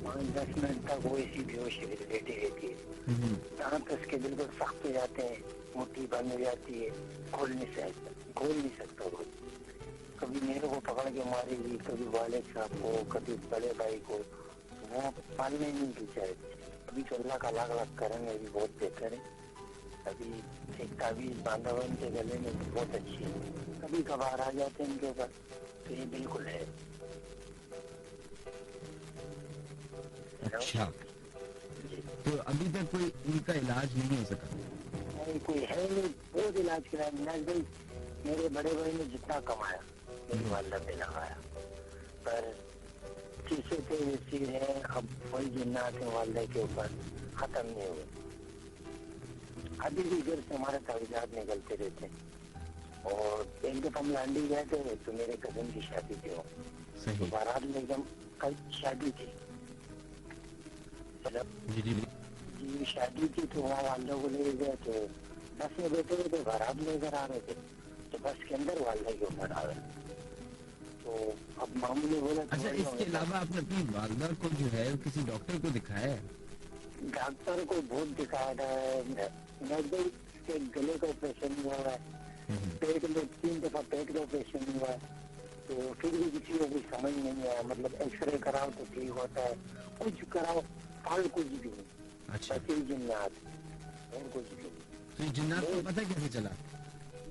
5-10 منٹ تک وہ ایسی بیہوش بیٹھی رہتی ہے. دانت اس کے بالکل سخت ہو جاتے ہیں, موٹی بند ہو جاتی ہے, کھول نہیں سکتا وہ. کبھی میرے کو پکڑ کے مارے گی, کبھی والد صاحب کو, کبھی بڑے بھائی کو. وہ پالنے نہیں کی چاہے. ابھی تو اللہ کا لاکھ لاکھ کریں گے, بھی بہت بہتر ہے. ابھی ایک تعویذ باندھا ہوا ان کے گلے میں بہت اچھی ہے. کبھی کبھار آ جاتے ہیں ان کے اوپر تو یہ بالکل ہے. اچھا, تو ابھی تک کوئی ان کا علاج نہیں ہو سکا؟ نہیں, کوئی ہے نہیں. بہت علاج کرایا مناج بھائی. میرے بڑے بھائی نے جتنا کمایا میری والدہ پہ لگایا, پر چیزیں تھے ویسی ہیں. اب وہی جنات ہیں والدہ کے اوپر, ختم نہیں ہوئے. ابھی بھی گھر سے ہمارے کاغذات نکلتے رہتے ہیں. اور ایک دفعہ ہم لانڈی گئے تھے تو میرے کزن کی شادی تھی, وہ بارات میں ایک دم کل شادی تھی. جی شادی تھی تو وہاں والدہ کو لے گئے تو بس میں بیٹھے ہوئے تھے, بارات لے کر آ رہے تھے تو بس کے اندر والدہ کے اوپر آ گئے. تو اب ماموں نے بولا. اچھا, اس کے علاوہ آپ نے اپنی والدہ کو جو ہے کسی ڈاکٹر کو دکھایا ہے؟ ڈاکٹر کو بہت دکھایا تھا. کے گلے کا آپریشن ہوا ہے, پیٹ میں 3 دفعہ پیٹ کا آپریشن ہوا ہے. تو پھر بھی کسی کو کچھ سمجھ نہیں آیا. مطلب ایکس رے کراؤ تو ٹھیک ہوتا ہے, کچھ کراؤ پھل کچھ بھی نہیں. اچھا, جنات اور کچھ بھی نہیں. تو یہ جنات کو پتہ کیسے چلا؟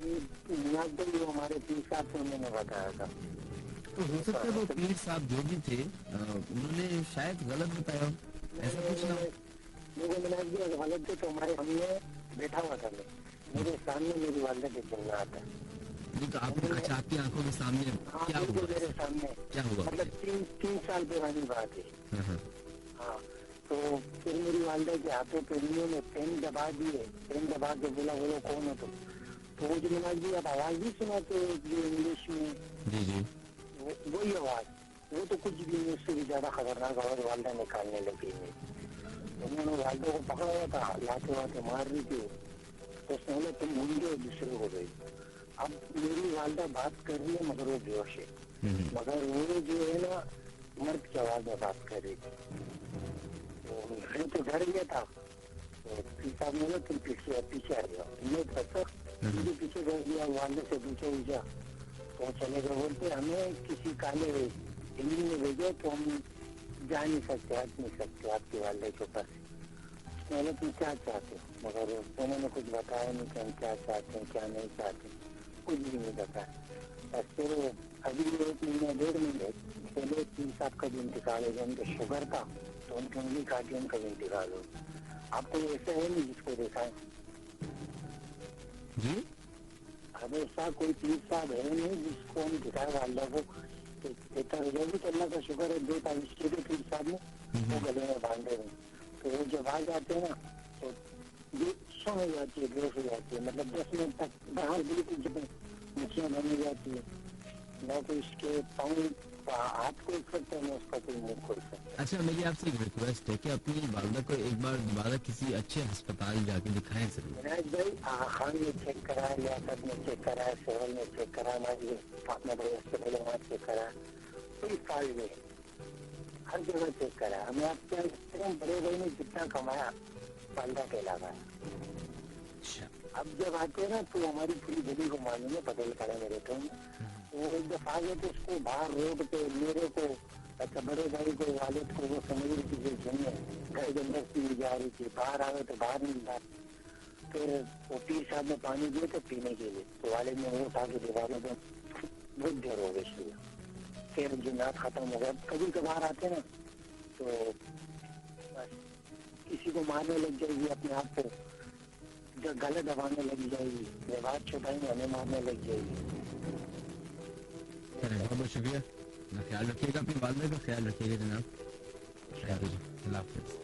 جنات جو ہمارے پیر صاحب سے انہوں نے بتایا تھا. تو ہو سکتا ہے وہ پیر صاحب جو بھی تھے انہوں نے شاید غلط بتایا, ایسا کچھ نہ ہو. میرے مناج بھی غلط تھے تو ہمارے ہم نے بیٹھا ہوا تھا, میرے سامنے میری والدہ کے جنات ہے. تو آپ نے اچھا آپ کی آنکھوں کے سامنے کیا ہوا؟ میرے سامنے کیا ہوا؟ مطلب 3 سال پرانی بات ہے. ہاں, تو پھر میری والدہ کے ہاتھوں پہ انہوں نے پین دبا دیے. پین دبا کے بولا بولو کون ہو تم. تو وہ جو مناج بھی آپ آواز بھی سناتے جو انگلش میں, جی جی وہی آواز, وہ تو کچھ بھی نہیں, اس سے بھی زیادہ خطرناک آواز والدہ نکالنے لگی. انہوں نے والدہ کو پکڑا ہوا تھا, لاتے واتے مار رہی تھی. تو اس نے بولا تم بھول گئے, دوسرے ہو گئی. اب میری والدہ بات کر رہی ہے مگر وہ بیہوش ہے, مگر وہ جو ہے نا مرد کی آواز میں بات کر رہی تھی. میں تو ڈر گیا تھا. صاحب نے بولا تم پیچھے آ گیا. میں پیچھے گھر گیا, والدہ سے پوچھا تو چلے گئے. بولتے ہمیں کسی کالے علم میں بھیجو تو ہم جا نہیں سکتے, ہٹ نہیں سکتے آپ کی والدہ کے اوپر. میں تم کیا چاہتے ہو, مگر انہوں نے کچھ بتایا نہیں کہ ہم کیا چاہتے ہیں کیا نہیں چاہتے, کچھ بھی نہیں بتایا. بس پھر ابھی 1 مہینہ 1.5 مہینے پہلے پیر صاحب کا بھی انتقال ہو گیا. ان کا شوگر تھا تو ان کی انگلی کاٹی, ان کا بھی انتقال ہو. آپ کو ایسا ہے نہیں جس کو دیکھا ہے جی؟ اب ایسا کوئی پیر صاحب ہے نہیں جس کو ہم دکھائے والدہ کو بہتر ہو جائے گی. تو اللہ کا شکر ہے 2 تعویذ کے بھی پیر صاحب نے وہ گلے میں باندھے ہوئے. تو وہ جب آ جاتے ہیں نا تو سو ہو جاتی ہے, بیہوش ہو جاتی ہے. مطلب 10 منٹ تک باہر بالکل جب مکھیاں بن جاتی ہے, نہ تو اس کے پاؤں ہاتھ کھول سکتے ہیں, اس کا کوئی منہ کھول سکتا ہے. اچھا, میری آپ سے ایک ریکویسٹ ہے کہ اپنی والدہ کو ایک بار دوبارہ کسی اچھے ہسپتال جا کے دکھائیں ضرور. مناج بھائی خان نے چیک کرا, لیاقت نے چیک کرا, سہول نے چیک کرا, ہماری فاطمہ بڑے ہاسپٹل وہاں چیک کرا, کوئی فالٹ نہیں. ہر جگہ چیک کرا. ہمیں آپ کے بڑے بھائی نے جتنا کمایا والدہ کے علاوہ ہے. اب جب آتے ہیں نا تو ہماری پوری گلی کو معلوم ہے, پٹیل کھڑے میرے تو وہ ایک دفعہ آ گئے تو اس کو باہر روڈ پہ میرے کو, اچھا بڑے بھائی کو, والد کو, وہ سمجھ رہی تھی کہ گھر کے اندر پی جا رہی تھی. باہر آ گئے تو باہر نہیں جا. پھر وہ پیر صاحب نے پانی دیے تھے پینے کے لیے, تو والد نے وہ اٹھا کے دیواروں پہ بہت دیر ہو گئی شروع. پھر جنات ختم ہو گیا. کبھی کبھار آتے نا تو بس کسی کو مارنے لگ جائے گی, اپنے آپ کو گلے دبانے لگ جائے گی, بات چھپائیں گے ہمیں مارنے لگ جائے گی. بہت بہت شکریہ. خیال رکھیے گا, اپنی والدہ کا خیال رکھیے گا جناب. اللہ حافظ.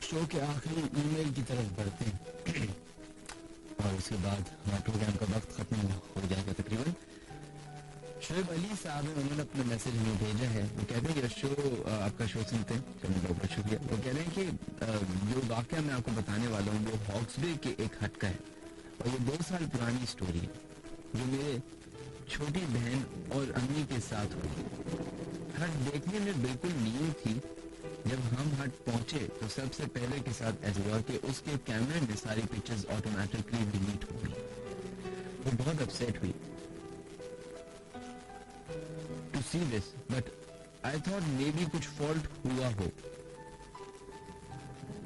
شو کے آخری ای میل کی طرف بڑھتے ہیں اور اس کے بعد ہمارا پروگرام کا وقت ختم ہو جائے گا تقریباً. شعیب علی صاحب ہیں, انہوں نے اپنا میسج ہمیں بھیجا ہے. وہ کہتے ہیں کہ آپ کا شو سنتے ہیں, چلیں بہت بہت شکریہ. وہ کہہ رہے ہیں کہ جو واقعہ میں آپ کو بتانے والا ہوں وہ ہاکس بے کے ایک ہٹ کا ہے اور یہ 2 سال پرانی اسٹوری ہے جو میرے چھوٹی بہن اور امی کے ساتھ ہوئی. ہٹ دیکھنے میں بالکل نیو تھی. جب ہم ہٹ پہنچے تو سب سے پہلے کے ساتھ ایسا ہوا کہ اس کے کیمرے میں ساری پکچرز آٹومیٹکلی ڈیلیٹ ہو گئی. وہ بہت اپسیٹ ہوئی to see this, but I thought may be کچھ فالٹ ہوا ہو.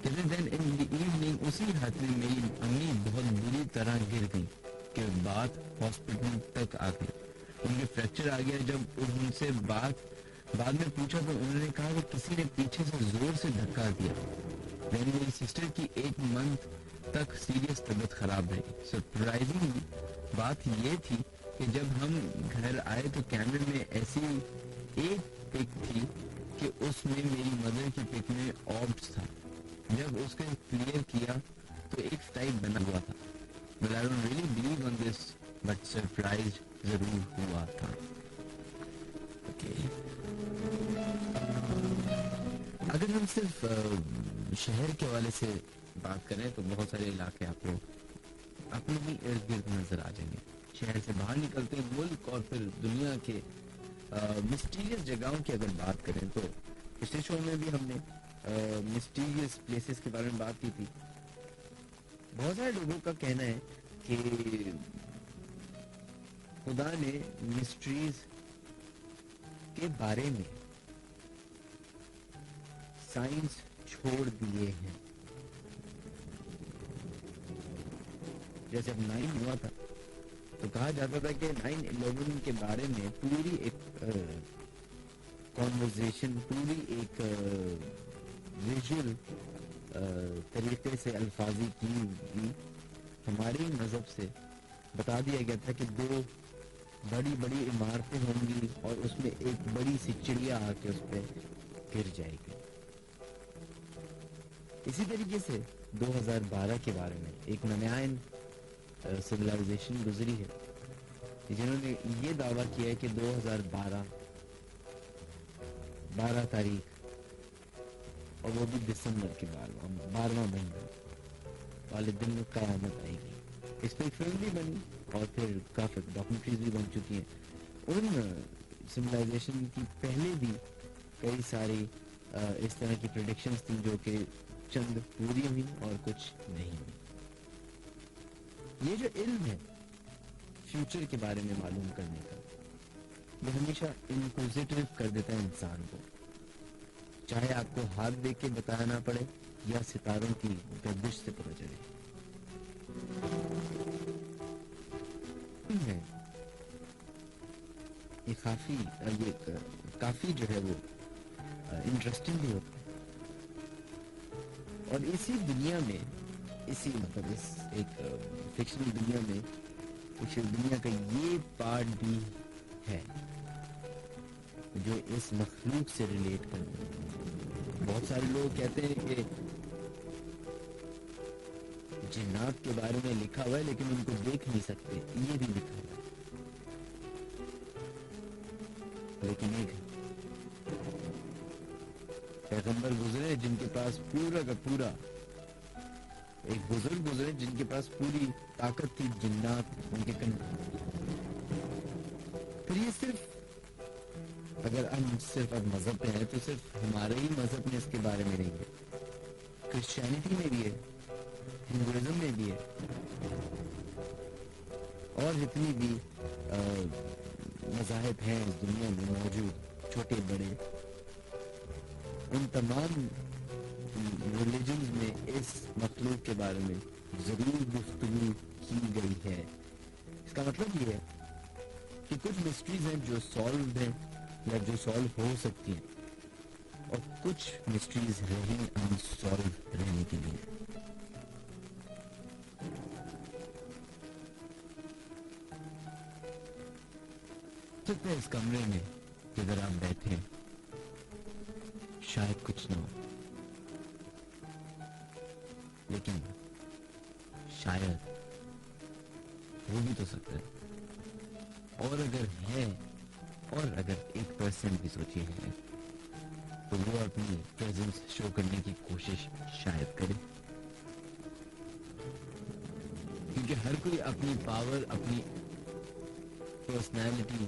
دین ان دی ایوننگ اسی ہٹ میں میری امی بہت بری طرح گر گئی کہ بات ہاسپٹل تک آ گئی. ان کے فریکچر آ گیا. جب ان سے بعد میں پوچھا تو انہوں نے کہا کہ کسی نے پیچھے سے زور سے دھکا دیا. یعنی میری سسٹر کی 1 منتھ تک سیریس طبیعت خراب رہی. سرپرائزنگ بات یہ تھی کہ جب ہم گھر آئے تو کیمرے میں ایسی ایک پک تھی کہ اس میں میری مدر کی پک میں آبس تھا. جب اس کو کلیئر کیا تو ایک ٹائپ بنا ہوا تھا. But I don't really believe on this, but surprised ضرور ہوا تھا. اگر ہم صرف شہر کے حوالے سے بات کریں تو بہت سارے علاقے آپ لوگ اپنے بھی ارد گرد نظر آ جائیں گے. شہر سے باہر نکلتے ہیں ملک اور پھر دنیا کے مسٹیریس جگہوں کی اگر بات کریں تو پچھلے شو میں بھی ہم نے مسٹیریس پلیسز کے بارے میں بات کی تھی. بہت سارے لوگوں کا کہنا ہے کہ خدا نے مسٹریز کے بارے میں سائنس چھوڑ دیے ہیں. جیسے اب 9 ہوا تھا تو کہا جاتا تھا کہ 9/11 کے بارے میں پوری ایک کانورزیشن, پوری ایک ویژول طریقے سے الفاظی کی گئی. ہماری مذہب سے بتا دیا گیا تھا کہ 2 بڑی بڑی عمارتیں ہوں گی اور اس میں ایک بڑی سی چڑیا آ کے اس پہ گر جائے گی. اسی طریقے سے 2012 کے بارے میں ایک نمایاں سویلائزیشن گزری ہے جنہوں نے یہ دعویٰ کیا ہے کہ 2012 تاریخ اور وہ بھی دسمبر کے 12واں مہینہ والے دن میں قیامت آئے گی. اس پہ ایک فلم بھی بنی اور پھر کافی ڈاکومنٹریز بھی بن چکی ہیں. ان سویلائزیشن کی پہلے بھی کئی ساری اس طرح کی پریڈکشنز تھیں جو کہ چند پوری ہوئی اور کچھ نہیں ہوئی. یہ جو علم ہے فیوچر کے بارے میں معلوم کرنے کا, یہ ہمیشہ انکوزیٹو کر دیتا ہے انسان کو, چاہے آپ کو ہاتھ دے کے بتانا پڑے یا ستاروں کی گردش سے پتہ چلے. یہ کافی جو ہے وہ انٹرسٹنگ بھی ہوتا ہے. اور اسی دنیا میں اس ایک فکشنل دنیا میں دنیا کا یہ پارٹ بھی ہے جو اس مخلوق سے ریلیٹ کرتے ہیں. بہت سارے لوگ کہتے ہیں کہ جنات کے بارے میں لکھا ہوا ہے لیکن ان کو دیکھ نہیں سکتے، یہ بھی لکھا ہوا ہے. لیکن ایک پیغمبر گزرے جن کے پاس پورا کا پورا، ایک بزرگ گزرے جن کے پاس پوری طاقت تھی جنات ان کے پھر یہ صرف اگر ہم صرف اب مذہب پہ ہیں تو صرف ہمارے ہی مذہب میں اس کے بارے میں نہیں ہے، کرسچینٹی میں بھی ہے، ہندوازم میں بھی ہے، اور جتنی بھی مذاہب ہیں اس دنیا میں موجود چھوٹے بڑے، ان تمام ریلیجنز میں اس مخلوق کے بارے میں ضرور گفتگو کی گئی ہے. اس کا مطلب یہ ہے کہ کچھ مسٹریز ہیں جو سالوڈ ہیں یا جو سالو ہو سکتی ہیں، اور کچھ مسٹریز رہی انسالو رہنے کے لیے. چپ ہے اس کمرے میں جدھر آپ بیٹھے، شاید کچھ نہ ہو، لیکن شاید ہو بھی تو سکتا ہے. اور اگر ہے، اور اگر 1% بھی سوچی ہے تو وہ اپنی پریزنس شو کرنے کی کوشش شاید کرے، کیونکہ ہر کوئی اپنی پاور، اپنی پرسنالٹی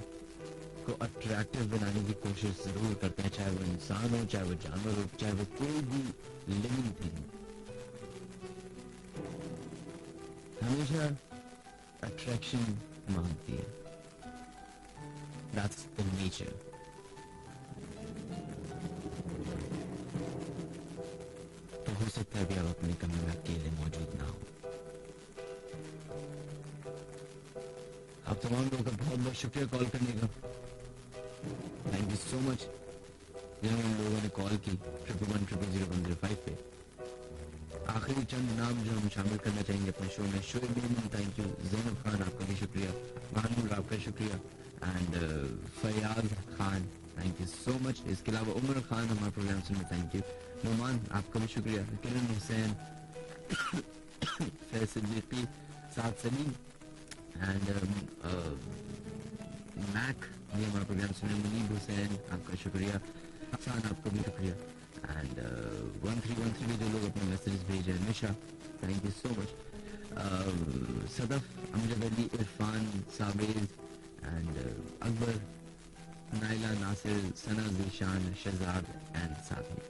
کو اٹریکٹیو بنانے کی کوشش ضرور کرتے ہیں، چاہے وہ انسان ہو، چاہے وہ جانور ہو، چاہے وہ کوئی بھی لیونگ تھنگ. ہمیشہ اٹریکشن مانگتی ہے. That's the nature. تو ہو سکتا ہے کہ آپ اپنے کمرے میں اکیلے موجود نہ ہو. آپ تمام لوگوں کا بہت بہت شکریہ کال کرنے کا. تھینک یو سو مچ جن لوگوں نے کال کی 111000105 پہ. آخری چند نام جو ہم شامل کرنا چاہیں گے اپنے شو میں، شعیب مومن تھینک یو، زینب خان آپ کا بھی شکریہ، محمود آپ کا شکریہ، and Fayyaz Khan thank you so much. اس کے علاوہ عمر خان ہمارے پروگرام سے تھینک یو، نعمان آپ کا بھی شکریہ، کرن حسین، فیض صدیقی، سعد سلیم، اینڈ میک یہ ہمارا پروگرام سنے، منیب حسین آپ کا شکریہ، حسان آپ کا بھی شکریہ، اینڈ 1313 میں جو لوگ اپنے میسیج بھیج رہے ہیں، نشا thank you so much, Sadaf, Amjad Ali, Irfan, Sabir and Akbar, Naila, Nasir, Sana, Zeeshan, Shahzad and ساتھی.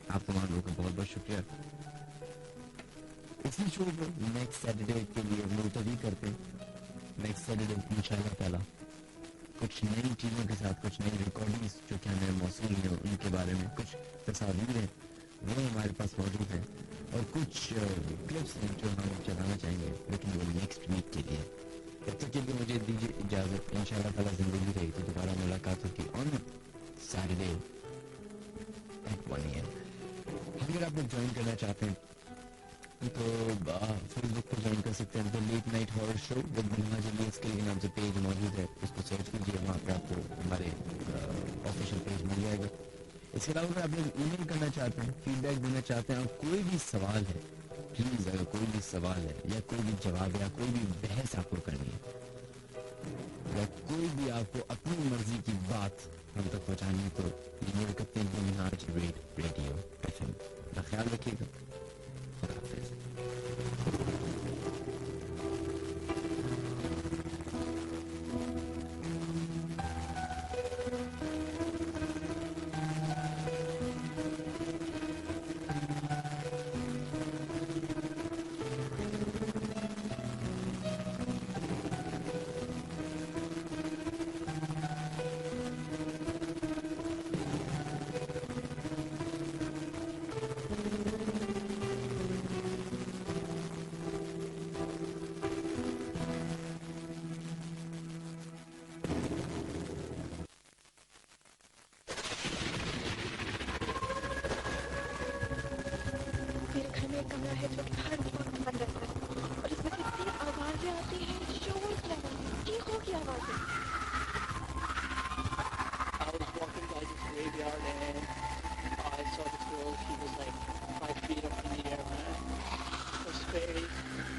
آپ تمام لوگوں کا بہت بہت شکریہ. اسی شو کو نیکسٹ سیٹرڈے کے لیے ملتوی کرتے ہیں. نیکسٹ سیٹرڈے انشاءاللہ تعالی کچھ نئی چیزوں کے ساتھ، کچھ نئی ریکارڈنگز جو کہ ہمیں موصول ہیں ان کے بارے میں، کچھ تصاویر ہیں وہ ہمارے پاس موجود ہیں، اور کچھ کلپس ہیں جو ہم چلانا چاہیں گے، لیکن وہ نیکسٹ ویک کے لیے. تب تک کے لیے مجھے دیجیے اجازت. انشاءاللہ تعالیٰ زندگی رہی تو دوبارہ ملاقات ہوگی آن سیٹرڈے ایٹ 1 AM. اگر آپ لوگ جوائن کرنا چاہتے ہیں تو فیس بک پر جوائن کر سکتے ہیں، the late night horror show with Minhaj Ali. اس کے لیے نام سے پیج موجود ہے، اس کو سرچ کیجیے، وہاں پہ آپ کو ہمارے آفیشیل پیج مل جائے گا. اس کے علاوہ اگر آپ لوگ ای میل کرنا چاہتے ہیں، فیڈ بیک دینا چاہتے ہیں، اور کوئی بھی سوال ہے پلیز، اگر کوئی بھی سوال ہے یا کوئی بھی جواب ہے یا کوئی بھی بحث آپ کو کرنی ہے یا کوئی بھی آپ کو اپنی مرضی کی بات ہم تک پہنچانی ہے، تو ای میل کرتے ہیں منہاج ریڈیو FM. کا خیال رکھیے گا. خدا حافظ. She was like 5 feet up in the air, man. It was scary.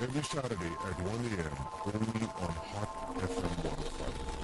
Every Saturday at 1 a.m. only on Hot FM 105.